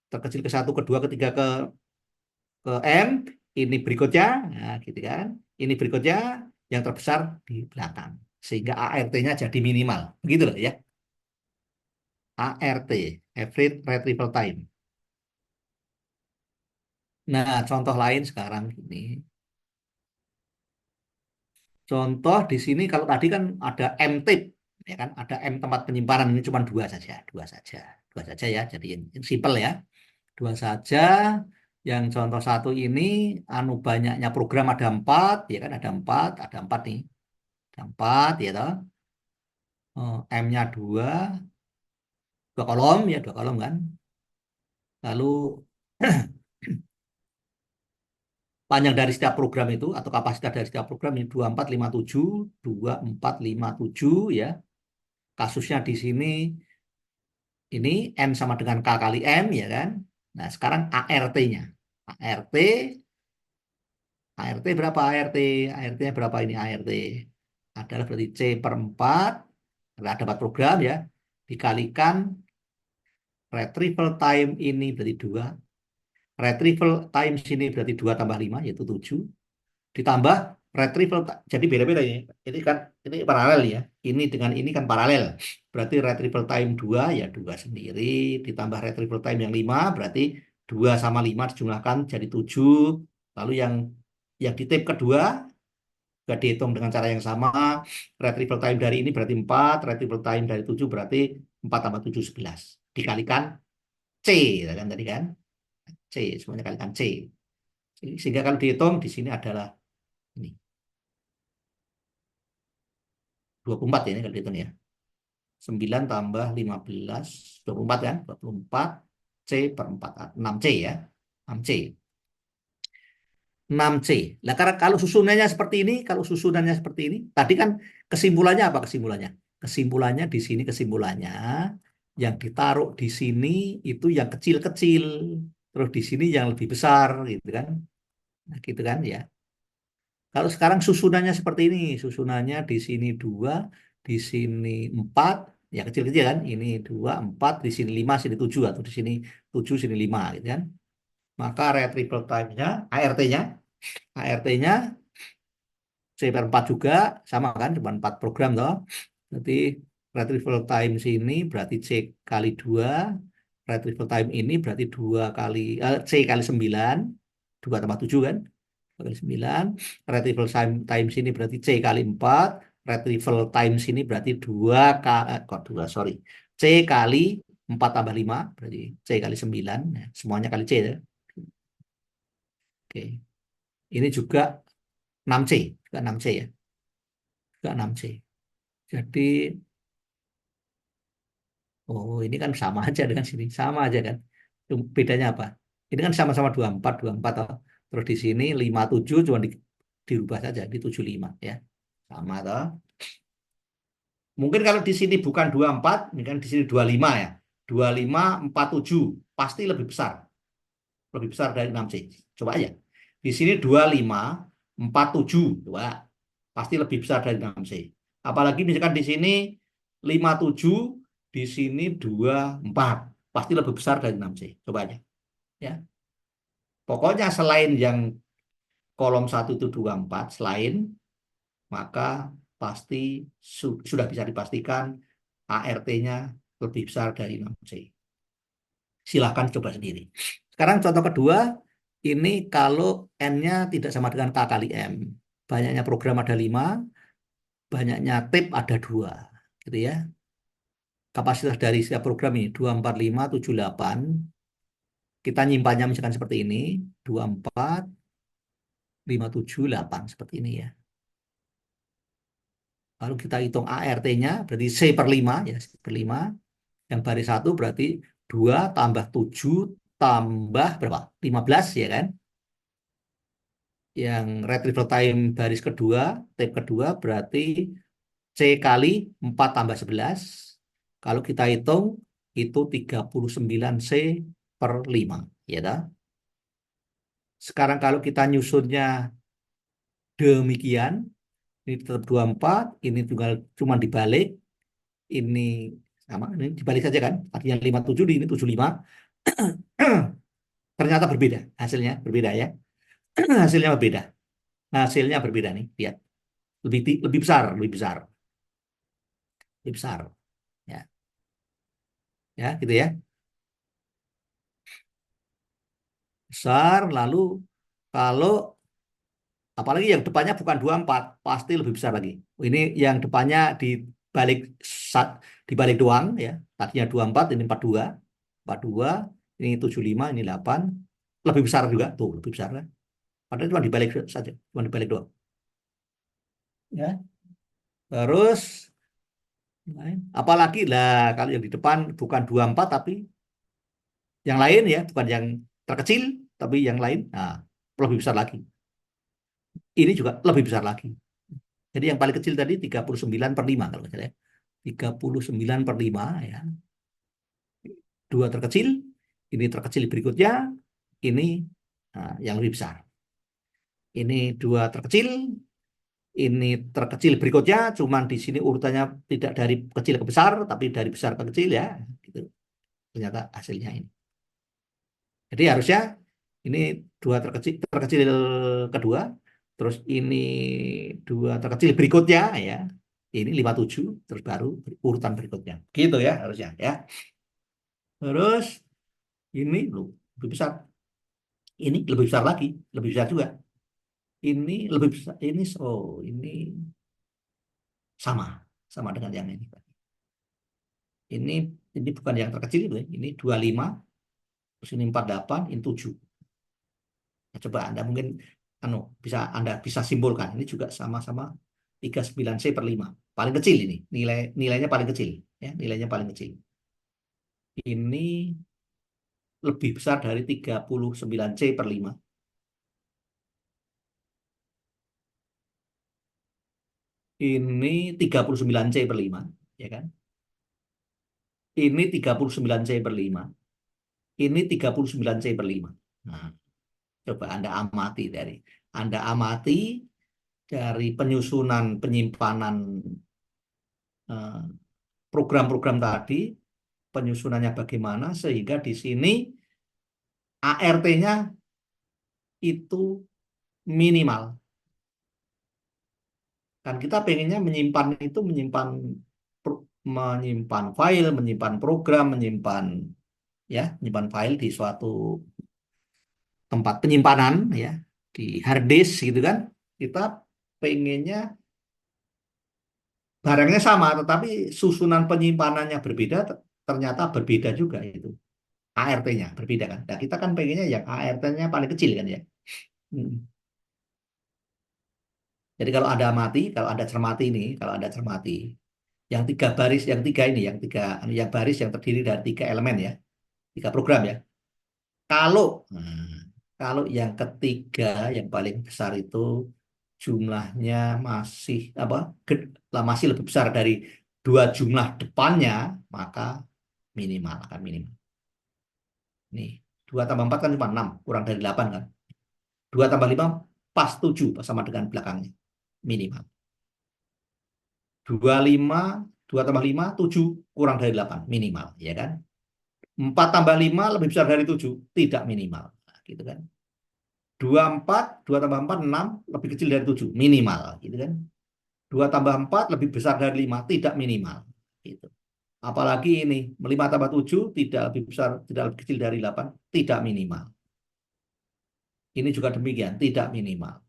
Terkecil ke satu, kedua, ketiga, ke M, ini berikutnya, nah, gitu kan. Ini berikutnya, yang terbesar di belakang. sehingga ART-nya jadi minimal. Begitu loh ya. ART, Average Retrieval Time. Nah, contoh lain sekarang ini. Contoh di sini kalau tadi kan ada M tip, ya kan? Ada M tempat penyimpanan, ini cuma dua saja ya. Jadi yang simple ya, dua saja. Yang contoh satu ini, anu banyaknya program ada empat, ya kan? Ada empat nih, ada empat ya toh. M-nya dua kolom ya, dua kolom kan. Lalu panjang dari setiap program itu atau kapasitas dari setiap program ini 2457 ya. Kasusnya di sini ini N sama dengan K kali M ya kan. Nah, sekarang ART-nya. ART ART berapa ART? ART-nya berapa ini ART? Adalah berarti C per 4. Ada 4 program ya. Dikalikan retrieval time ini berarti 2. Retrieval time sini berarti 2 tambah 5 yaitu 7. Ditambah retrieval jadi beda-beda ini. Ini kan ini paralel ya. Ini dengan ini kan paralel. Berarti retrieval time 2 ya 2 sendiri ditambah retrieval time yang 5 berarti 2 sama 5 dijumlahkan jadi 7. Lalu yang di tab kedua juga dihitung dengan cara yang sama. Retrieval time dari ini berarti 4, retrieval time dari 7 berarti 4 tambah 7 11. Dikalikan C ya kan tadi kan. C semuanya kalikan C. Sehingga kalau dihitung di sini adalah ini 24 ya ini kalau dihitung ya. 9 tambah 15, 24 kan? 24 C per 4, 6C ya. 6C. 6C. Nah, karena kalau susunannya seperti ini, tadi kan kesimpulannya apa kesimpulannya? Kesimpulannya di sini kesimpulannya yang ditaruh di sini itu yang kecil-kecil, terus di sini yang lebih besar gitu kan. Nah, gitu kan ya. Kalau sekarang susunannya seperti ini, susunannya di sini 2, di sini 4, ya kecil-kecil kan. Ini 2, 4, di sini 5, sini 7, atau di sini 7, sini 5, gitu kan. Maka retrieval time-nya, ART-nya, ART-nya C per 4 juga, sama kan, cuma 4 program toh. Berarti retrieval time sini berarti C kali 2, retrieval time ini berarti 2 kali, C kali 9, 2 tambah 7 kan. Kali 9, retrieval time sini berarti C kali 4, retrieval time sini berarti 2 kok 2 sorry. C kali 4 tambah 5 berarti C kali 9, nah, semuanya kali C ya. Oke. Ini juga 6C, juga 6C ya. Juga 6C. Jadi oh ini kan sama aja dengan sini, sama aja kan. Bedanya apa? Ini kan sama-sama 24 toh. Terus di sini 57 cuma dirubah saja di 75 ya. Sama toh. Mungkin kalau di sini bukan 24, ini kan di sini 25 ya. 25, 47 pasti lebih besar. Lebih besar dari 6C. Coba aja. Di sini 25, 47, coba. Pasti lebih besar dari 6C. Apalagi misalkan di sini 57, di sini 24, pasti lebih besar dari 6C. Coba aja. Ya. Pokoknya selain yang kolom 1 itu 24, selain maka pasti sudah bisa dipastikan ART-nya lebih besar dari 6C. Silahkan coba sendiri. Sekarang contoh kedua, ini kalau N-nya tidak sama dengan K kali M. Banyaknya program ada 5, banyaknya tip ada 2. Gitu ya. Kapasitas dari setiap program ini 24578. Kita nyimpannya misalkan seperti ini, 24578 seperti ini ya. Lalu kita hitung ART-nya berarti C per 5 ya, C per 5. Yang baris 1 berarti 2 tambah 7 tambah berapa? 15 ya kan? Yang retrieval time baris kedua, tab kedua berarti C kali 4 tambah 11. Kalau kita hitung itu 39C per 5. Ya dah. Sekarang kalau kita nyusunnya demikian, ini tetap 24, ini tinggal cuma dibalik, ini sama, ini dibalik saja kan, artinya 57, ini 75. Ternyata berbeda, hasilnya berbeda ya. Hasilnya berbeda. Hasilnya berbeda nih, lihat. Lebih besar, lebih besar. lebih besar. Ya, ya gitu ya. Besar, lalu kalau apalagi yang depannya bukan 24 pasti lebih besar lagi. Ini yang depannya balik di balik doang ya. Tadinya 24 ini 42, 42, ini 75, ini 8. Lebih besar juga tuh, lebih besar kan. Padahal cuma dibalik saja, cuma dibalik doang. Ya. Terus apalagi lah kalau yang di depan bukan 24 tapi yang lain ya, bukan yang terkecil tapi yang lain, nah lebih besar lagi. Ini juga lebih besar lagi. Jadi yang paling kecil tadi 39/5 kalau nggak salah ya. 39/5 ya. Dua terkecil, ini terkecil berikutnya, ini yang lebih besar. Ini dua terkecil, ini terkecil berikutnya, cuman di sini urutannya tidak dari kecil ke besar, tapi dari besar ke kecil ya. Gitu. Ternyata hasilnya ini. Jadi harusnya ini dua terkecil, terkecil kedua, terus ini dua terkecil berikutnya ya. Ini 57, terus baru urutan berikutnya. Gitu ya harusnya ya. Terus ini loh, lebih besar. Ini lebih besar lagi, lebih besar juga. Ini lebih besar, ini sama, sama dengan yang ini. Ini ini bukan yang terkecil itu ya. Ini 25, terus ini 48, ini 7. Nah, coba Anda mungkin Anda bisa simpulkan ini juga sama-sama 39C/5. Paling kecil ini, nilainya paling kecil ya, nilainya paling kecil. Ini lebih besar dari 39C/5. Ini 39C/5, ya kan? Ini 39C/5. Ini 39C/5. Nah, coba Anda amati dari penyusunan penyimpanan eh, program-program tadi, penyusunannya bagaimana sehingga di sini ART-nya itu minimal. Kan kita pengennya menyimpan file, menyimpan program, menyimpan file di suatu tempat penyimpanan ya, di hard disk gitu kan. Kita pengennya barangnya sama, tetapi susunan penyimpanannya berbeda, ternyata berbeda juga itu. ART-nya berbeda kan. Nah, kita kan pengennya yang ART-nya paling kecil kan ya. Hmm. Jadi kalau Anda cermati ini, kalau Anda cermati, yang tiga baris, yang tiga ini, yang baris yang terdiri dari tiga elemen ya, tiga program ya. Kalau kalau yang ketiga, yang paling besar itu jumlahnya masih apa? Masih lebih besar dari dua jumlah depannya, maka minimal akan minimal. Nih, 2 tambah 4 kan cuma 6, kurang dari 8 kan. 2 tambah 5 pas 7 sama dengan belakangnya. Minimal. 25, 2 tambah 5, 7 kurang dari 8. Minimal, ya kan? 4 tambah 5 lebih besar dari 7. Tidak minimal. Nah, gitu kan. 2 tambah 4, 6 lebih kecil dari 7. Minimal, gitu kan. 2 tambah 4 lebih besar dari 5. Tidak minimal. Gitu. Apalagi ini, 5 tambah 7 tidak lebih besar, tidak lebih kecil dari 8. Tidak minimal. Ini juga demikian, tidak minimal.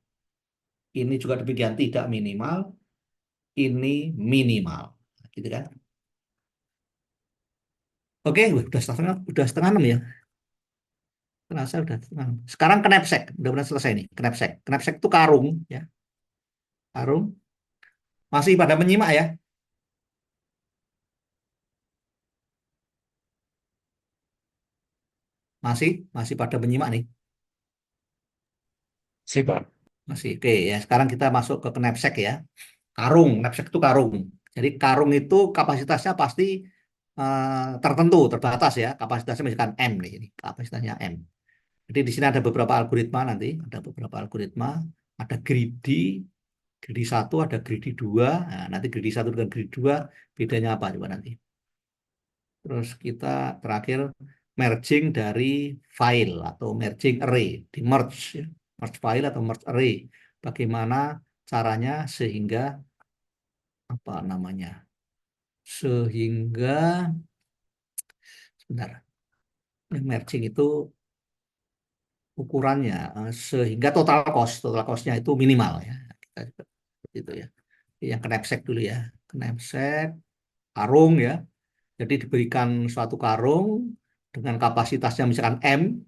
Ini juga demikian, tidak minimal. Ini minimal. Gitu kan. Oke, udah setengah 6 ya. Terasa udah setengah 6. Sekarang knapsack, udah benar selesai nih. Knapsack. Knapsack itu karung ya. Karung. Masih pada menyimak ya. Masih, masih pada menyimak nih. Sip, Pak. Masih. Oke ya, sekarang kita masuk ke knapsack ya. Karung, knapsack itu karung. Jadi karung itu kapasitasnya pasti tertentu, terbatas ya. Kapasitasnya misalkan M nih, ini kapasitasnya M. Jadi di sini ada beberapa algoritma nanti, ada beberapa algoritma, ada greedy, greedy 1, ada greedy 2. Nah, nanti greedy 1 dengan greedy 2 bedanya apa coba nanti. Terus kita terakhir merging dari file atau merging array, di merge ya. Merge file atau merge array. Bagaimana caranya sehingga apa namanya? Sehingga sebentar, yang merging itu ukurannya sehingga total costnya itu minimal ya. Kita itu ya. Yang knapsack dulu ya. Knapsack, karung ya. Jadi diberikan suatu karung dengan kapasitasnya misalkan M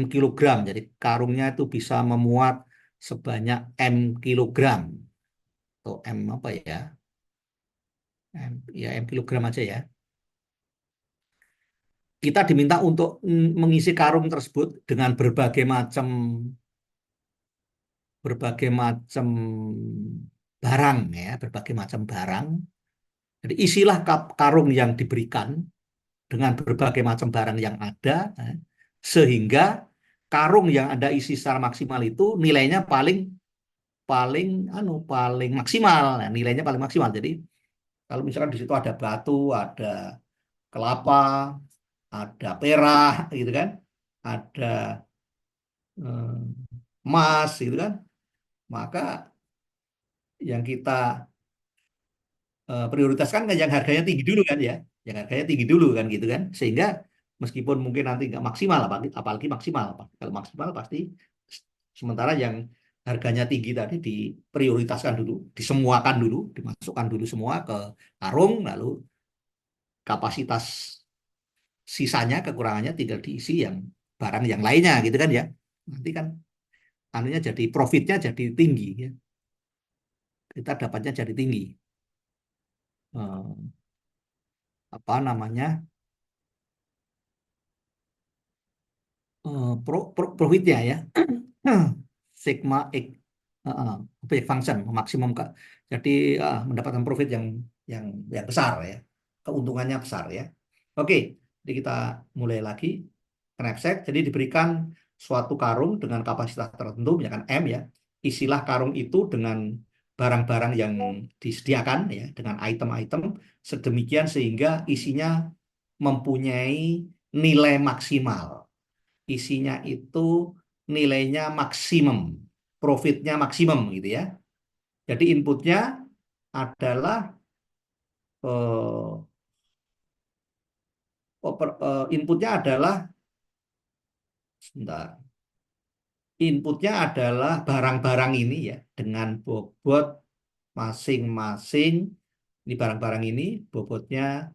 kilogram. Jadi karungnya itu bisa memuat sebanyak M kilogram. Atau M apa ya? Ya M kilogram aja ya. Kita diminta untuk mengisi karung tersebut dengan berbagai macam barang ya, berbagai macam barang. Jadi isilah karung yang diberikan dengan berbagai macam barang yang ada, sehingga karung yang Anda isi secara maksimal itu nilainya paling paling paling maksimal. Nah, nilainya paling maksimal. Jadi kalau misalkan di situ ada batu, ada kelapa, ada perak gitu kan, ada eh, emas gitu kan, maka yang kita prioritaskan kan yang harganya tinggi dulu kan ya, yang harganya tinggi dulu kan gitu kan, sehingga meskipun mungkin nanti nggak maksimal, apalagi maksimal, kalau maksimal pasti sementara yang harganya tinggi tadi diprioritaskan dulu, disemuakan dulu, dimasukkan dulu semua ke karung, lalu kapasitas sisanya kekurangannya tinggal diisi yang barang yang lainnya gitu kan ya, nanti kan anunya jadi profitnya jadi tinggi ya, kita dapatnya jadi tinggi. Eh, apa namanya profitnya ya. Sigma X objek function maksimum Kak. Jadi mendapatkan profit yang yang besar ya. Keuntungannya besar ya. Oke, jadi kita mulai lagi. Knapsack jadi diberikan suatu karung dengan kapasitas tertentu misalkan M ya. Isilah karung itu dengan barang-barang yang disediakan ya, dengan item-item sedemikian sehingga isinya mempunyai nilai maksimal. Isinya itu nilainya maksimum, profitnya maksimum gitu ya. Jadi inputnya adalah eh, inputnya adalah sebentar, inputnya adalah barang-barang ini ya dengan bobot masing-masing. Ini barang-barang ini bobotnya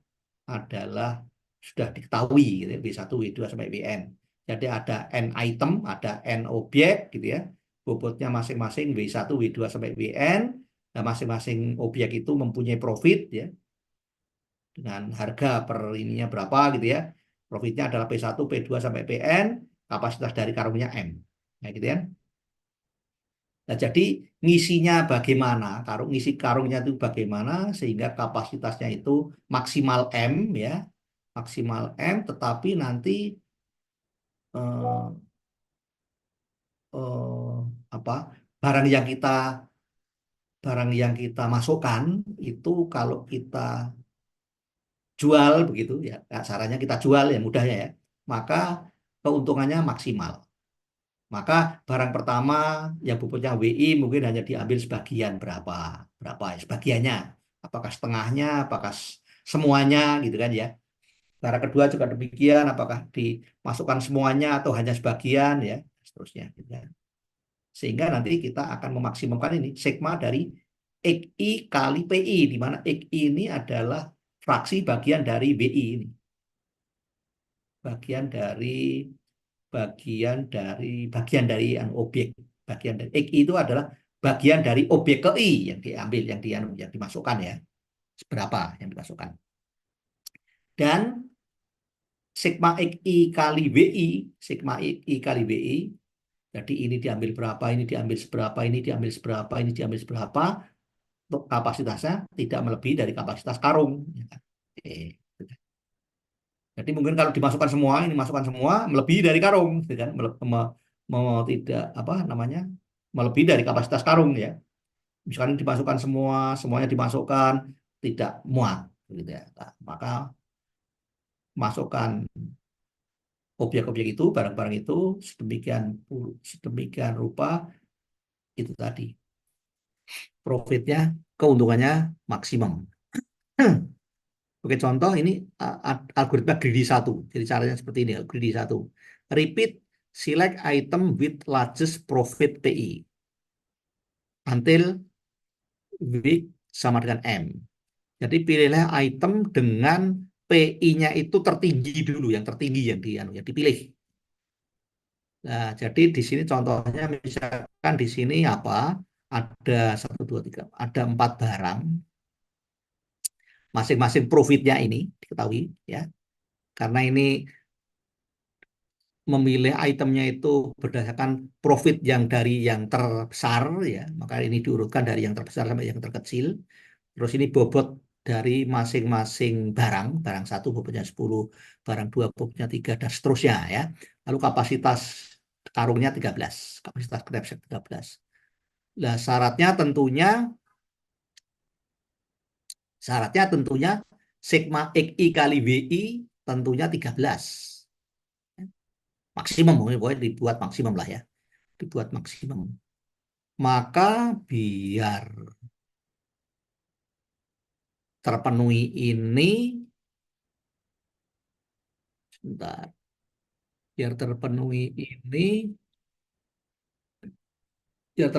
adalah sudah diketahui gitu ya, B1, W2 sampai Wn. Jadi ada N item, ada N objek gitu ya. Bobotnya masing-masing W1, W2 sampai Wn. Nah, masing-masing objek itu mempunyai profit ya dengan harga per ininya berapa gitu ya. Profitnya adalah P1, P2 sampai Pn, kapasitas dari karungnya M. Nah, gitu ya. Nah, jadi ngisinya bagaimana? Ngisi karungnya itu bagaimana sehingga kapasitasnya itu maksimal M ya, maksimal M, tetapi nanti eh, eh, apa barang yang kita masukkan itu kalau kita jual begitu ya, caranya kita jual ya mudahnya ya, maka keuntungannya maksimal. Maka barang pertama yang bobotnya WI mungkin hanya diambil sebagian berapa, berapa ya, sebagiannya, apakah setengahnya, apakah semuanya gitu kan ya. Barang kedua juga demikian, apakah dimasukkan semuanya atau hanya sebagian ya, seterusnya. Gitu ya. Sehingga nanti kita akan memaksimumkan ini sigma dari XI kali PI, di mana XI ini adalah fraksi bagian dari WI ini. Bagian dari bagian dari yang objek, bagian dari XI itu adalah bagian dari objek ke I yang diambil, yang dimasukkan ya, seberapa yang dimasukkan. Dan sigma XI kali WI, sigma XI kali WI, jadi ini diambil berapa, ini diambil seberapa, ini diambil seberapa, ini diambil seberapa, untuk kapasitasnya tidak melebihi dari kapasitas karung. Ya kan? Jadi mungkin kalau dimasukkan semua, ini masukkan semua, melebihi dari karung, gitu kan? Tidak apa namanya, melebihi dari kapasitas karung ya. Misalkan dimasukkan semua, semuanya dimasukkan, tidak muat, gitu ya. Nah, maka masukkan objek-objek itu, barang-barang itu sedemikian rupa itu tadi profitnya, keuntungannya maksimum. Oke, contoh ini algoritma greedy satu. Jadi caranya seperti ini, greedy satu. Repeat select item with largest profit PI until week sama dengan M. Jadi pilihlah item dengan PI-nya itu tertinggi dulu, yang tertinggi yang dipilih. Nah, jadi di sini contohnya misalkan di sini apa? Ada satu, dua, tiga, ada 4 barang. Masing-masing profitnya ini diketahui ya. Karena ini memilih itemnya itu berdasarkan profit yang dari yang terbesar ya, maka ini diurutkan dari yang terbesar sampai yang terkecil. Terus ini bobot dari masing-masing barang, barang satu bobotnya 10, barang dua bobotnya 3 dan seterusnya ya. Lalu kapasitas karungnya 13, kapasitas knapsack 13. Nah, syaratnya tentunya sigma XI kali WI tentunya 13. Maksimum, pokoknya dibuat maksimum lah ya. Dibuat maksimum. Maka biar terpenuhi ini, sebentar, biar terpenuhi ini, biar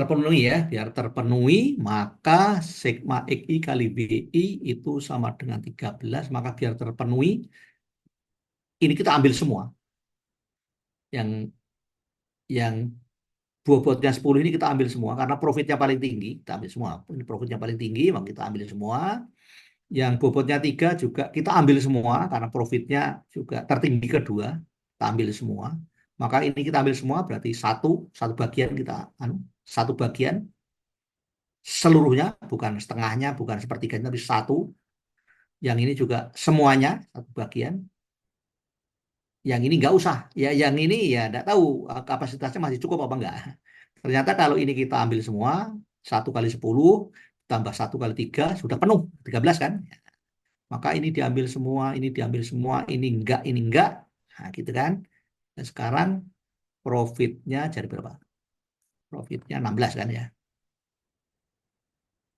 terpenuhi, maka sigma XI kali BI itu sama dengan 13, maka biar terpenuhi, ini kita ambil semua. Yang bobotnya 10 ini kita ambil semua, karena profitnya paling tinggi, kita ambil semua. Ini profitnya paling tinggi, maka kita ambil semua. Yang bobotnya 3 juga kita ambil semua karena profitnya juga tertinggi kedua. Kita ambil semua. Maka ini kita ambil semua berarti satu bagian kita satu bagian seluruhnya, bukan setengahnya, bukan sepertiganya, tapi satu. Yang ini juga semuanya satu bagian. Yang ini nggak usah. Ya, yang ini ya nggak tahu kapasitasnya masih cukup apa enggak. Ternyata kalau ini kita ambil semua, 1 kali 10 tambah 1 kali 3 sudah penuh, 13 kan? Maka ini diambil semua, ini enggak. Nah, gitu kan. Dan sekarang profitnya jadi berapa? Profitnya 16 kan ya.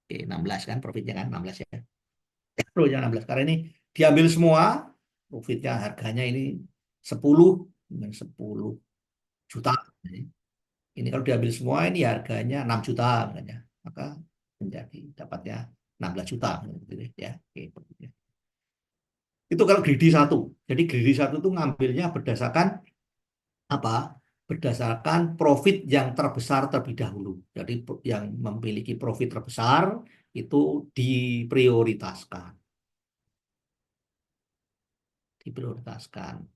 Oke, 16 kan profitnya kan 16 ya. Profitnya 16. Karena ini diambil semua, profitnya harganya ini 10 dengan 10 juta. Ini kalau diambil semua ini harganya 6 juta misalnya. Maka menjadi dapatnya 16 juta gitu ya. Oke, profitnya. Itu kalau greedy satu. Jadi greedy satu itu ngambilnya berdasarkan apa? Berdasarkan profit yang terbesar terlebih dahulu. Jadi yang memiliki profit terbesar itu diprioritaskan, diprioritaskan.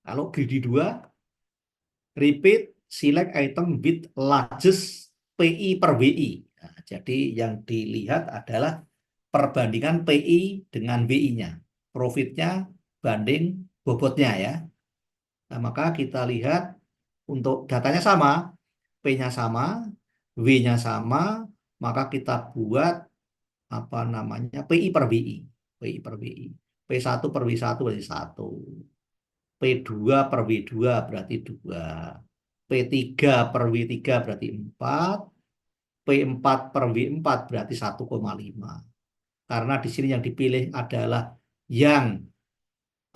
Kalau greedy 2, repeat select item with largest PI per WI. Nah, jadi yang dilihat adalah perbandingan PI dengan WI-nya. Profitnya banding bobotnya ya. Nah, maka kita lihat untuk datanya sama, P-nya sama, W-nya sama, maka kita buat apa namanya PI per WI. PI per WI. P1 per W1 berarti 1. P2 per W2 berarti 2. P3 per W3 berarti 4. P4 per W4 berarti 1,5. Karena di sini yang dipilih adalah yang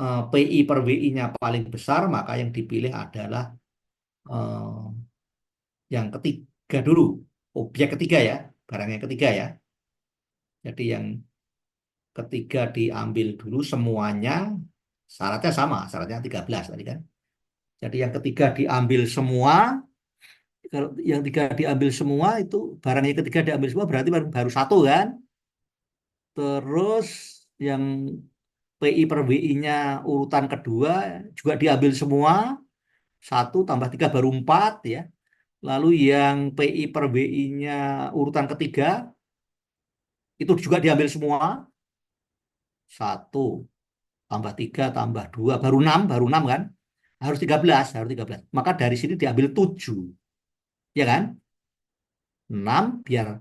PI per WI-nya paling besar, maka yang dipilih adalah eh, yang ketiga dulu, objek ketiga ya, barang yang ketiga ya. Jadi yang ketiga diambil dulu semuanya, syaratnya sama, syaratnya 13 tadi kan. Jadi yang ketiga diambil semua, kalau yang tiga diambil semua itu barang yang ketiga diambil semua berarti baru satu kan. Terus yang PI per WI-nya urutan kedua juga diambil semua, 1 tambah 3 baru 4 ya. Lalu yang PI per WI-nya urutan ketiga itu juga diambil semua, 1 tambah 3 tambah 2 baru 6 kan? Harus 13. Maka dari sini diambil 7, ya kan? 6 biar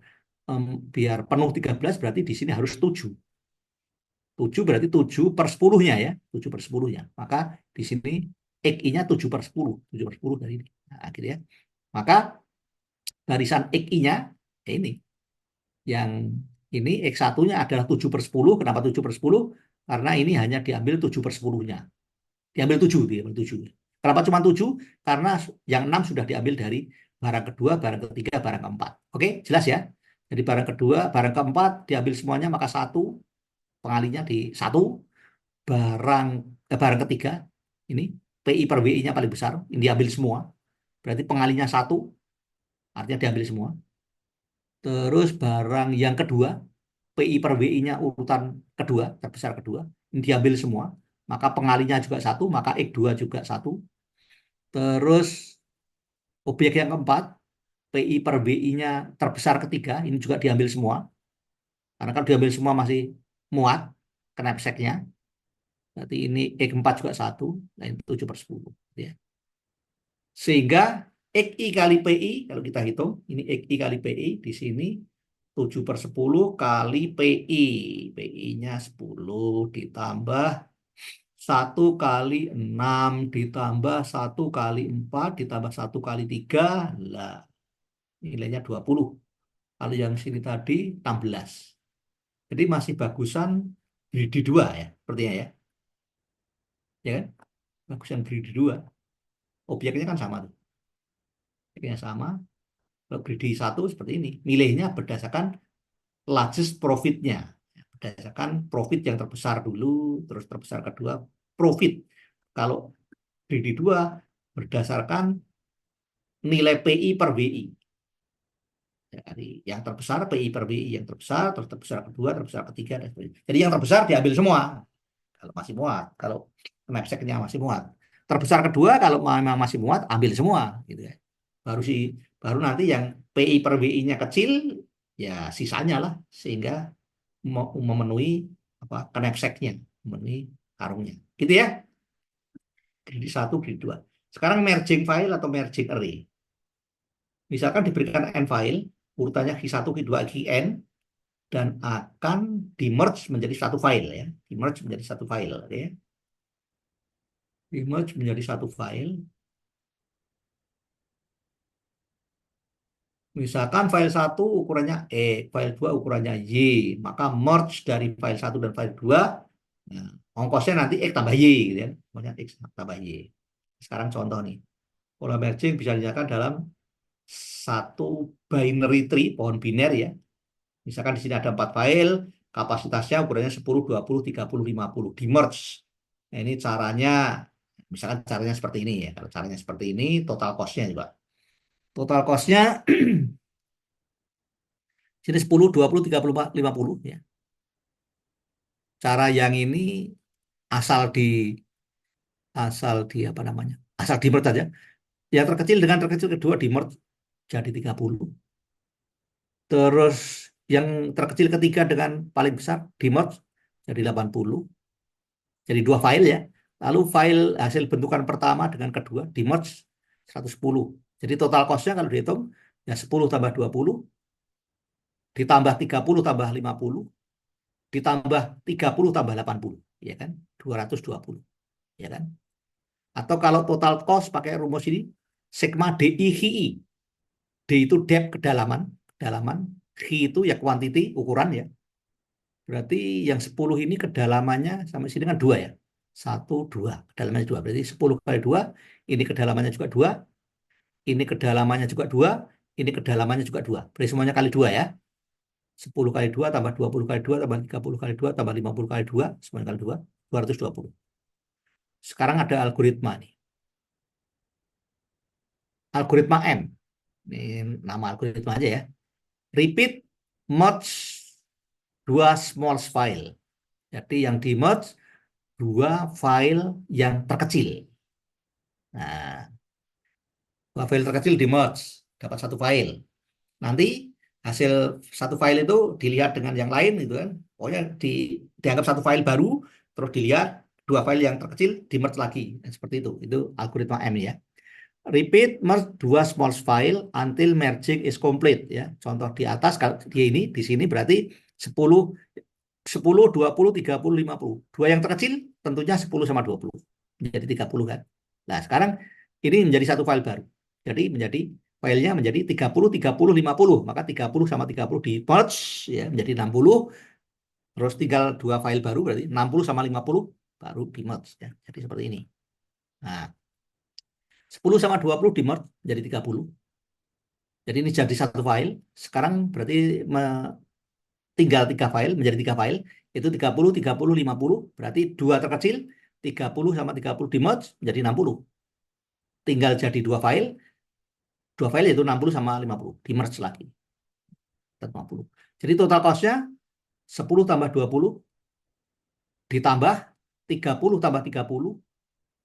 penuh 13 berarti di sini harus 7. 7 berarti 7/10-nya ya, 7/10-nya. Maka di sini XI-nya 7/10, 7/10 dari ini. Nah, gitu ya. Maka barisan XI-nya ya ini yang Ini X1-nya adalah 7/10. Kenapa 7/10? Karena ini hanya diambil 7/10-nya. Diambil 7. Kenapa cuma 7? Karena yang 6 sudah diambil dari barang kedua, barang ketiga, barang keempat. Oke, jelas ya? Jadi barang kedua, barang keempat diambil semuanya, maka satu, pengalinya di satu. Barang barang ketiga, ini PI per WI-nya paling besar, ini diambil semua. Berarti pengalinya satu, artinya diambil semua. Terus barang yang kedua, PI per WI-nya urutan kedua, terbesar kedua, ini diambil semua. Maka pengalinya juga satu, maka X2 juga satu. Terus objek yang keempat, PI per WI-nya terbesar ketiga, ini juga diambil semua. Karena kalau diambil semua masih muat, knapsacknya. Berarti ini X4 juga satu, nah ini 7/10. Ya. Sehingga XI kali PI, kalau kita hitung, ini XI kali PI, di sini 7/10 kali PI. PI-nya 10 ditambah 1 kali 6 ditambah 1 kali 4 ditambah 1 kali 3. Lah, nilainya 20. Kalau yang sini tadi 16. Jadi masih bagusan greedy 2 ya, sepertinya ya. Ya kan? Bagusan greedy 2. Objeknya kan sama tuh. Objeknya sama. Kalau greedy 1 seperti ini. Nilainya berdasarkan largest profit-nya. Berdasarkan profit yang terbesar dulu, terus terbesar kedua, profit. Kalau greedy 2 berdasarkan nilai PI per WI. Jadi yang terbesar PI per WI yang terbesar, terus terbesar kedua, terbesar ketiga, dan sebagainya. Jadi yang terbesar diambil semua kalau masih muat, kalau knapsacknya masih muat. Terbesar kedua kalau memang masih muat, ambil semua, gitu ya. Baru nanti yang PI per WI-nya kecil, ya sisanya lah, sehingga memenuhi apa knapsacknya, memenuhi karungnya, gitu ya. Greedy 1, greedy 2. Sekarang merging file atau merging array. Misalkan diberikan n file, urutannya Q1, Q2, Qn, dan akan di-merge menjadi satu file ya. Di-merge menjadi satu file, oke. Di-merge menjadi satu file. Misalkan file 1 ukurannya file 2 ukurannya Y, maka merge dari file 1 dan file 2, nah, ongkosnya nanti X tambah Y, gitu ya. Pokoknya X tambah Y. Sekarang contoh nih. Pola merging bisa dinyatakan dalam satu binary tree, pohon biner ya. Misalkan di sini ada 4 file, kapasitasnya ukurannya 10, 20, 30, 50, di merge. Nah, ini caranya, misalkan caranya seperti ini ya. Kalau caranya seperti ini, total cost-nya juga. Total cost-nya sini 10, 20, 30, 50 ya. Cara yang ini asal di apa namanya? Asal di merge aja. Yang terkecil dengan terkecil kedua di merge jadi 30. Terus yang terkecil ketiga dengan paling besar di merge jadi 80. Jadi dua file ya. Lalu file hasil bentukan pertama dengan kedua di merge 110. Jadi total cost-nya kalau dihitung ya 10 tambah 20 ditambah 30 tambah 50 ditambah 30 tambah 80, ya kan? 220, ya kan? Atau kalau total cost pakai rumus ini sigma DI XI. D itu depth kedalaman, kedalaman. X itu ya quantity ukuran ya. Berarti yang 10 ini kedalamannya sampai sini kan 2 ya. 1, 2. Kedalamannya 2. Berarti 10 kali 2. Ini kedalamannya juga 2. Ini kedalamannya juga 2. Ini kedalamannya juga 2. Berarti semuanya kali 2 ya. 10 kali 2 tambah 20 kali 2 tambah 30 kali 2 tambah 50 kali 2. Semuanya kali 2. 220. Sekarang ada algoritma nih. Algoritma M. Ini nama algoritma aja ya. Repeat merge dua small file. Jadi yang di merge dua file yang terkecil. Nah, dua file terkecil di merge, dapat satu file. Nanti hasil satu file itu dilihat dengan yang lain gitu kan. Pokoknya dianggap satu file baru, terus dilihat dua file yang terkecil di merge lagi. Nah, seperti itu. Itu algoritma M ya. Repeat merge dua small file until merging is complete ya. Contoh di atas kalau di sini berarti 10 10, 20, 30, 50. Dua yang terkecil tentunya 10 sama 20. Menjadi 30 kan. Nah, sekarang ini menjadi satu file baru. Jadi menjadi filenya menjadi 30, 30, 50. Maka 30 sama 30 di merge ya menjadi 60. Terus tinggal dua file baru berarti 60 sama 50 baru di merge ya. Jadi seperti ini. Nah, 10 sama 20 di merge jadi 30. Jadi ini jadi satu file. Sekarang berarti tinggal tiga file menjadi tiga file. Itu 30, 30, 50. Berarti dua terkecil 30 sama 30 di merge menjadi 60. Tinggal jadi dua file yaitu 60 sama 50 di merge lagi 50. Jadi total cost-nya 10 tambah 20 ditambah 30 tambah 30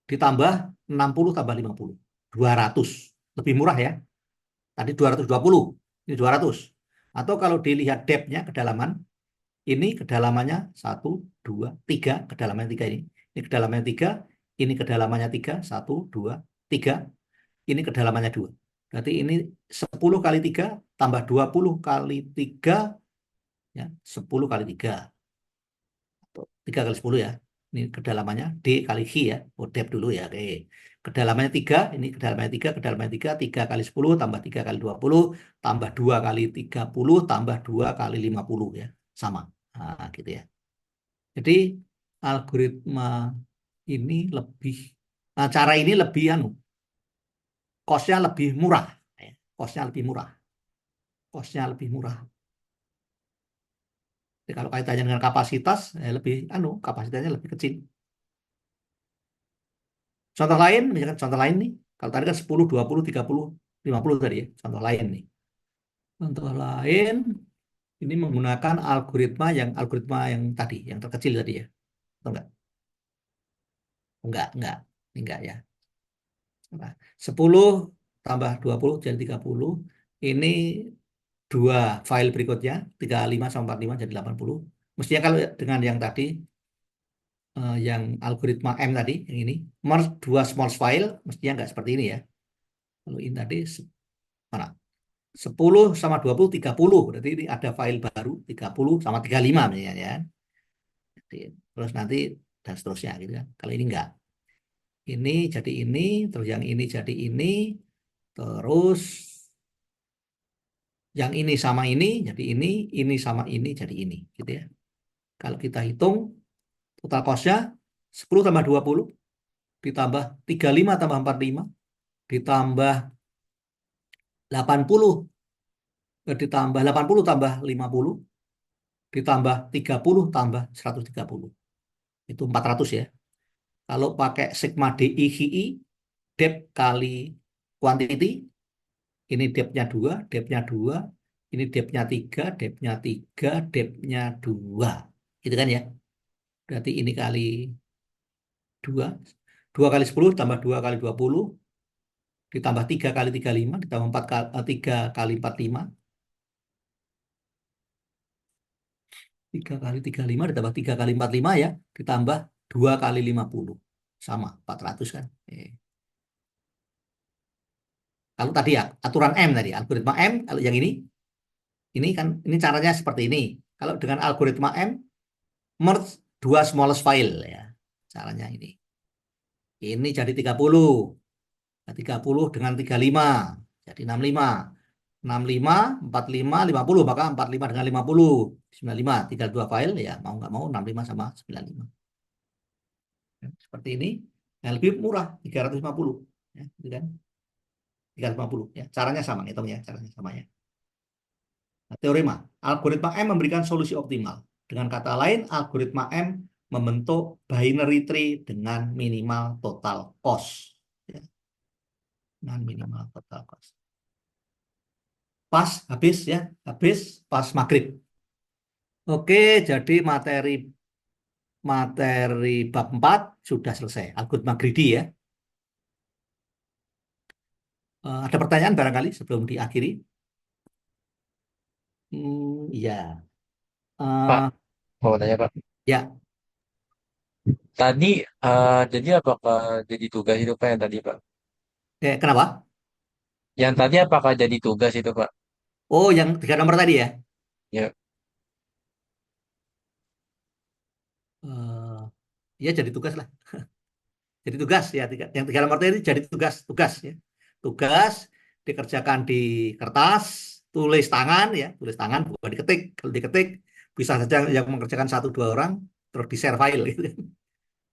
ditambah 60 tambah 50. 200. Lebih murah ya. Tadi 220, ini 200. Atau kalau dilihat depth-nya, kedalaman, ini kedalamannya 1, 2, 3, kedalamannya 3 ini. Ini kedalamannya 3, ini kedalamannya 3, 1, 2, 3, ini kedalamannya 2. Berarti ini 10 kali 3 tambah 20 kali 3, ya, 10 kali 3. 3 kali 10 ya. Ini kedalamannya D kali G ya. Oh, depth dulu ya. Oke. Kedalamannya 3, ini kedalamannya 3, kedalamannya 3, 3 kali 10 tambah 3 kali 20 tambah 2 kali 30 tambah 2 kali 50 ya. Sama. Nah, gitu ya. Jadi algoritma ini lebih cara ini lebih cost-nya lebih murah. Ya. Cost-nya lebih murah. Cost-nya lebih murah. Jadi kalau kaitannya dengan kapasitas lebih kapasitasnya lebih kecil. Contoh lain, misalkan contoh lain nih. Kalau tadi kan 10, 20, 30, 50 tadi ya. Contoh lain nih. Contoh lain, ini menggunakan algoritma yang tadi, yang terkecil tadi ya. Atau enggak? Enggak. Ini enggak ya. Nah, 10 tambah 20 jadi 30. Ini dua file berikutnya, 35 sama 45 jadi 80. Mestinya kalau dengan yang tadi, yang algoritma M tadi, yang ini, merge dua small file, mestinya enggak seperti ini ya. Kalau ini tadi, mana? 10 sama 20, 30. Berarti ini ada file baru, 30 sama 35 misalnya ya. Terus nanti dan seterusnya gitu kan. Kalau ini enggak. Ini jadi ini, terus yang ini jadi terus yang ini sama ini jadi ini sama ini jadi ini. Gitu ya. Kalau kita hitung, total cost-nya 10 tambah 20, ditambah 35 tambah 45, ditambah 80, ditambah 80 tambah 50, ditambah 30 tambah 130. Itu 400 ya. Kalau pakai sigma DI depth kali quantity, ini depth-nya 2, depth-nya 2, ini depth-nya 3, depth-nya 3, depth-nya 2. Gitu kan ya. Berarti ini kali 2, 2 kali 10 tambah 2 kali 20, ditambah 3 kali 35, ditambah 3 kali 45, 3 kali 35 ditambah 3 kali 45 ya, ditambah 2 kali 50. Sama, 400 kan. Kalau tadi ya, aturan M tadi, algoritma M, kalau yang ini kan, ini caranya seperti ini. Kalau dengan algoritma M, merge dua smallest file ya. Caranya ini. Ini jadi 30. Nah, 30 dengan 35. Jadi 65. 65, 45, 50. Maka 45 dengan 50. 95. Tinggal dua file ya. Mau nggak mau 65 sama 95. Ya, seperti ini. Yang lebih murah. 350. Ya, gitu kan. 350. Ya. Caranya sama. Hitungnya. Caranya sama ya. Nah, teorema, algoritma M memberikan solusi optimal. Dengan kata lain, algoritma M membentuk binary tree dengan minimal total cost. Ya, dengan minimal total cost. Pas, habis ya, habis pas maghrib. Oke, jadi materi materi bab 4 sudah selesai. Algoritma greedy ya. Ada pertanyaan barangkali sebelum diakhiri? Ya. Pak, Eh, mau tanya Pak. ya, Tadi jadi apakah jadi tugas itu Pak yang tadi Pak? kenapa? Yang tadi apakah jadi tugas itu Pak? Oh, yang 3 nomor tadi ya. Ya, Eh, ya jadi tugas lah. Jadi tugas ya, yang 3 nomor tadi jadi tugas, tugas ya. Tugas dikerjakan di kertas, tulis tangan ya, tulis tangan bukan diketik. Kalau diketik bisa saja yang mengerjakan satu dua orang terus di share file gitu.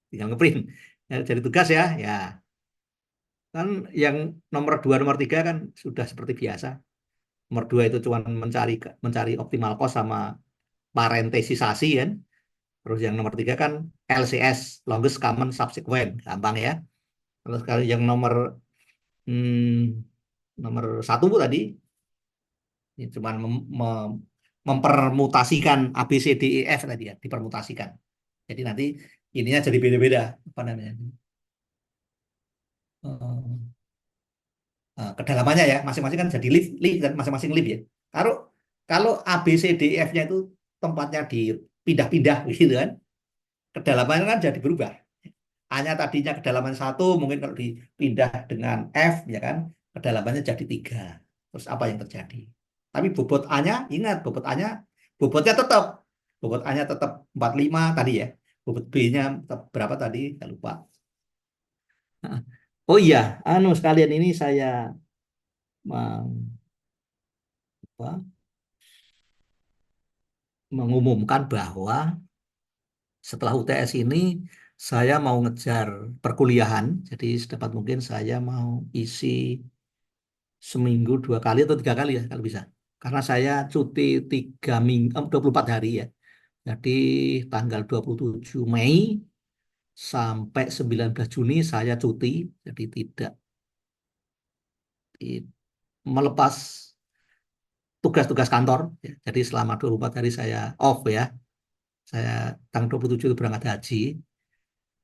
Tinggal ngeprint. Ya, jadi tugas ya, ya kan yang nomor dua nomor tiga kan sudah seperti biasa. Nomor dua itu cuma mencari mencari optimal cost sama parentesisasi kan. Terus yang nomor tiga kan LCS, longest common subsequent, gampang ya. Terus kalau yang nomor satu Bu tadi ini cuma mempermutasikan A B C D E F tadi ya, dipermutasikan. Jadi nanti ininya jadi beda-beda apa namanya? Eh, kedalamannya ya, masing-masing kan jadi lift, lift kan masing-masing lift ya. Kalau kalau A B C D E F-nya itu tempatnya dipindah-pindah gitu kan, kedalamannya kan jadi berubah. A-nya tadinya kedalaman satu, mungkin kalau dipindah dengan F ya kan, kedalamannya jadi tiga. Terus apa yang terjadi? Tapi bobot A-nya, ingat bobot A-nya, bobotnya tetap. Bobot A-nya tetap 45 tadi ya. Bobot B-nya tetap berapa tadi? Saya lupa. Oh iya, sekalian ini saya meng- apa, mengumumkan bahwa setelah UTS ini saya mau ngejar perkuliahan. Jadi sedapat mungkin saya mau isi seminggu dua kali atau tiga kali ya kalau bisa. Karena saya cuti 3 minggu, 24 hari ya. Jadi tanggal 27 Mei sampai 19 Juni saya cuti. Jadi tidak ti- melepas tugas-tugas kantor. Ya. Jadi selama 24 hari saya off ya. Saya tanggal 27 itu berangkat haji.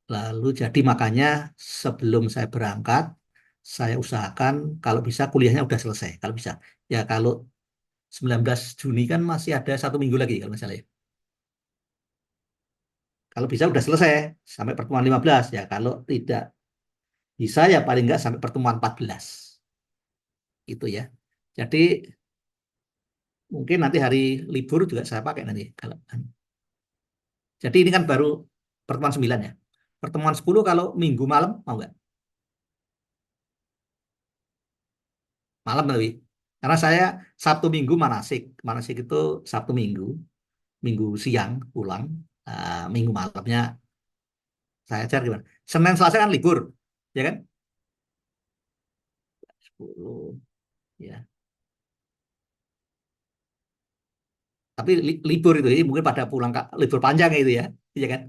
Lalu jadi makanya sebelum saya berangkat, saya usahakan kalau bisa kuliahnya udah selesai. Kalau bisa. Ya kalau 19 Juni kan masih ada 1 minggu lagi kalau nggak salah ya. Kalau bisa udah selesai sampai pertemuan 15 ya. Kalau tidak bisa ya paling nggak sampai pertemuan 14 itu ya. Jadi mungkin nanti hari libur juga saya pakai nanti. Kalau jadi ini kan baru pertemuan 9 ya. Pertemuan 10 kalau minggu malam mau nggak? Malam lebih. Karena saya Sabtu Minggu manasik. Manasik itu Sabtu Minggu. Minggu siang pulang. Minggu malamnya saya ajar gimana? Senin Selasa kan libur. Ya kan? 10. Ya. Tapi libur itu ya, mungkin pada pulang libur panjang itu ya. Iya kan?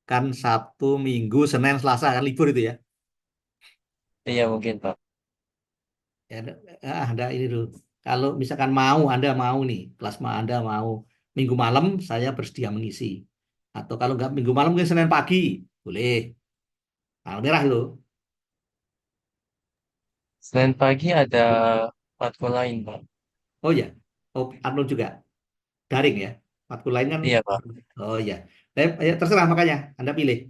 Kan Sabtu, Minggu, Senin, Selasa kan libur itu ya. Iya mungkin Pak. Ya, ada ini dulu. Kalau misalkan mau, Anda mau nih, plasma Anda mau Minggu malam, saya bersedia mengisi. Atau kalau nggak Minggu malam, mungkin Senin pagi. Boleh. Tanggal merah itu. Senin pagi ada matkul lain Pak. Oh ya. Oh, Arnold juga. Daring ya. Matkul lain kan. Iya Pak. Oh ya. Ya, terserah makanya. Anda pilih.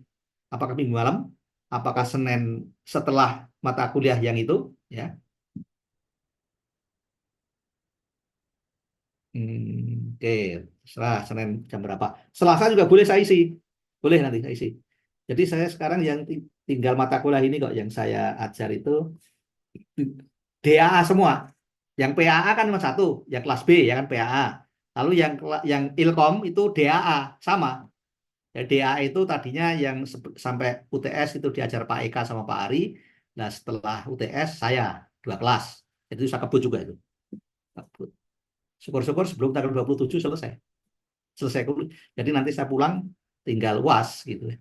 Apakah Minggu malam? Apakah Senin setelah mata kuliah yang itu? Ya. Oke, terserah Senin jam berapa. Selasa juga boleh saya isi. Boleh nanti saya isi. Jadi saya sekarang yang tinggal mata kuliah ini kok yang saya ajar itu DAA semua. Yang PAA kan cuma satu, yang kelas B ya kan PAA. Lalu yang Ilkom itu DAA sama. Ya, DAA itu tadinya yang sampai UTS itu diajar Pak Eka sama Pak Ari. Nah setelah UTS saya 2 kelas. Jadi saya kebut juga itu. Kebut. Syukur-syukur sebelum tanggal 27 selesai. Selesai kuliah. Jadi nanti saya pulang tinggal UAS gitu ya.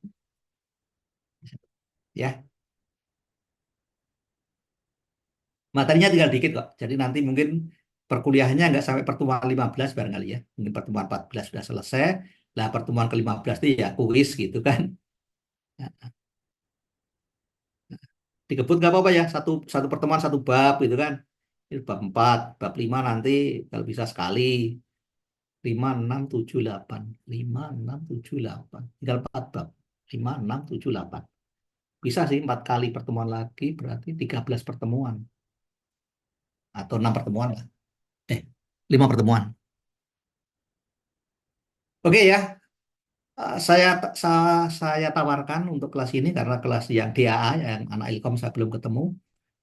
Ya, materinya tinggal dikit kok. Jadi nanti mungkin perkuliahannya nggak sampai pertemuan 15 barangkali ya. Mungkin pertemuan 14 sudah selesai. Lah pertemuan ke-15 itu ya kuis gitu kan. Nah, dikebut nggak apa-apa ya. Satu satu pertemuan satu bab gitu kan. Ini bab 4, bab 5 nanti kalau bisa sekali. 5, 6, 7, 8. 5, 6, 7, 8. Tinggal 4 bab. 5, 6, 7, 8. Bisa sih 4 kali pertemuan lagi berarti 13 pertemuan. Atau 6 pertemuan lah. Eh, 5 pertemuan. Oke ya, saya tawarkan untuk kelas ini karena kelas yang DAA yang anak Ilkom saya belum ketemu.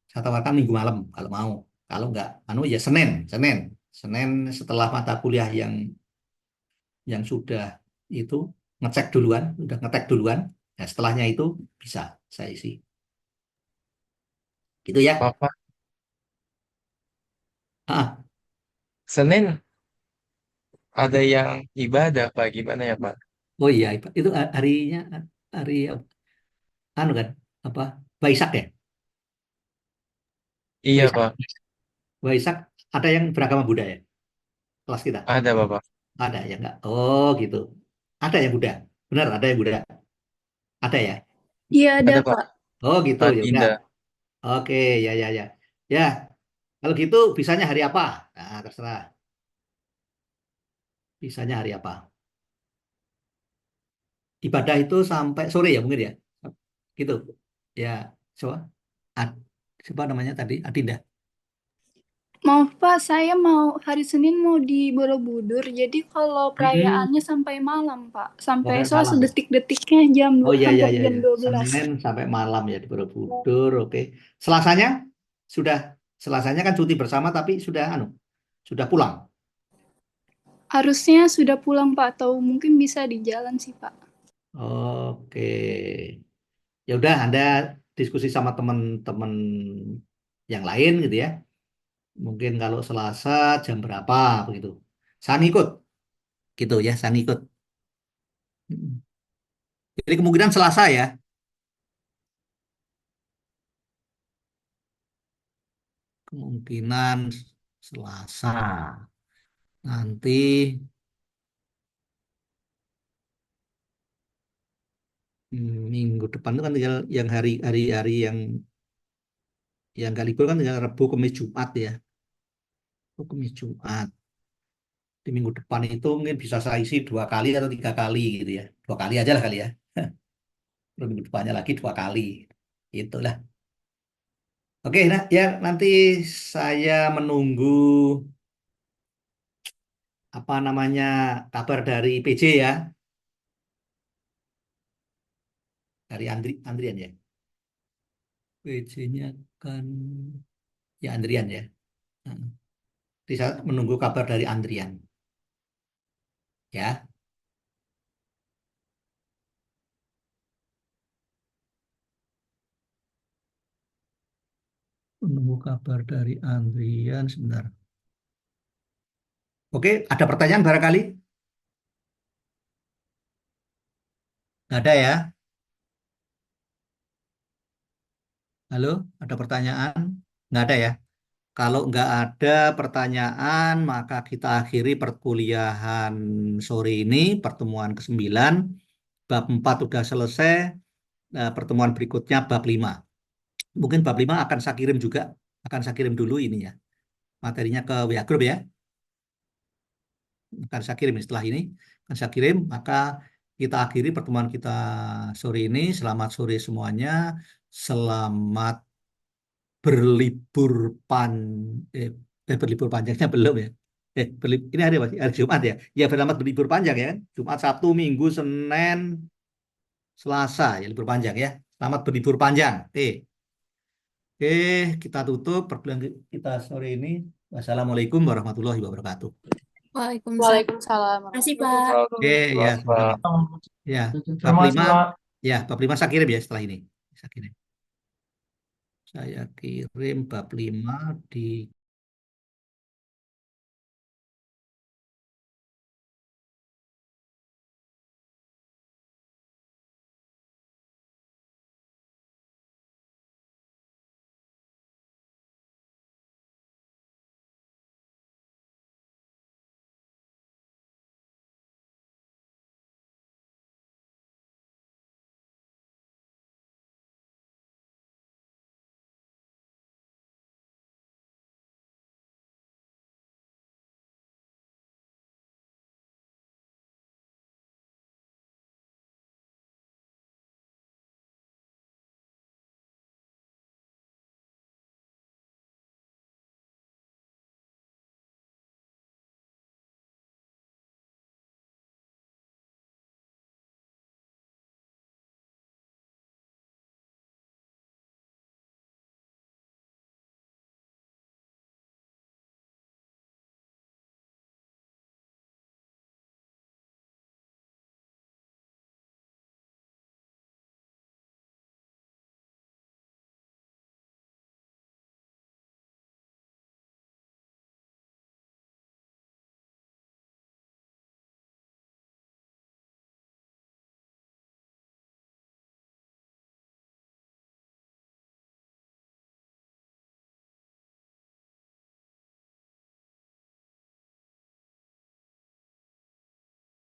Saya tawarkan minggu malam kalau mau. Kalau nggak, anu ya Senin, Senin, Senin setelah mata kuliah yang sudah itu ngecek duluan, udah ngetek duluan. Nah, setelahnya itu bisa saya isi. Gitu ya. Bapak, Ah, Senin ada yang ibadah, Pak. Gimana ya, Pak? oh iya, itu harinya hari anu kan apa? Waisak ya? Iya, Waisak. Pak. Waisak ada yang beragama Buddha ya? Kelas kita. Ada, Bapak. Ada ya enggak? Oh, gitu. Ada yang Buddha. Benar, ada yang Buddha. Ada ya? Iya ada Ada, Pak. Pak. Oh, gitu ya udah. Adinda. Oke, ya ya ya. Ya, kalau gitu bisanya hari apa? Nah, terserah. Bisanya hari apa? Ibadah itu sampai sore ya mungkin ya. Gitu. Ya, coba. Ad, siapa namanya tadi? Adinda. Maaf Pak, saya mau hari Senin mau di Borobudur. Jadi kalau Mm-mm. perayaannya sampai malam Pak. Sampai Sampai soal malam ya. sedetik-detiknya Oh iya iya hampir iya jam iya. 12. Senin sampai malam ya di Borobudur. Oke. Selasanya sudah Selasanya kan cuti bersama tapi sudah sudah pulang. Harusnya sudah pulang Pak, atau mungkin bisa di jalan sih Pak. Oke. Ya udah Anda diskusi sama teman-teman yang lain gitu ya. Mungkin kalau Selasa jam berapa begitu. Saya ngikut gitu ya, saya ngikut. Mm. Jadi kemungkinan Selasa ya. Kemungkinan Selasa. Nanti minggu depan itu kan tinggal yang hari-hari yang nggak libur kan tinggal Rabu, Kamis, Jumat ya. Rabu, Kamis, Jumat. Di minggu depan itu mungkin bisa saya isi 2 kali atau 3 kali gitu ya. 2 kali aja lah kali ya. Terus minggu depannya lagi 2 kali. Itulah. Oke, nah ya nanti saya menunggu apa namanya kabar dari PJ ya, dari Andrian ya. PJ-nya kan ya Andrian ya. Nah, nanti saya menunggu kabar dari Andrian ya. Menunggu kabar dari Andrian sebentar. Oke, ada pertanyaan barangkali? Nggak ada ya? Halo, ada pertanyaan? Nggak ada ya? Kalau nggak ada pertanyaan, maka kita akhiri perkuliahan sore ini, pertemuan ke-9. Bab 4 sudah selesai, pertemuan berikutnya bab 5. Mungkin bab 5 akan saya kirim juga, akan saya kirim dulu ini ya, materinya ke WA Group ya. Akan saya kirim setelah ini, akan saya kirim, maka kita akhiri pertemuan kita sore ini. Selamat sore semuanya, selamat berlibur pan eh, berlibur panjangnya belum ya ini hari apa sih? Hari Jumat ya ya selamat berlibur panjang ya kan? Jumat Sabtu Minggu Senin Selasa ya libur panjang ya selamat berlibur panjang oke kita tutup perkuliahan kita sore ini wassalamualaikum warahmatullahi wabarakatuh Waalaikumsalam. Waalaikumsalam Terima kasih warahmatullahi Pak. oke Waalaikumsalam, ya jelas, sebentar ya Pak. ya bab Informasi, 5 Pak. ya bab 5 saya kirim ya setelah ini saya kirim bab 5 di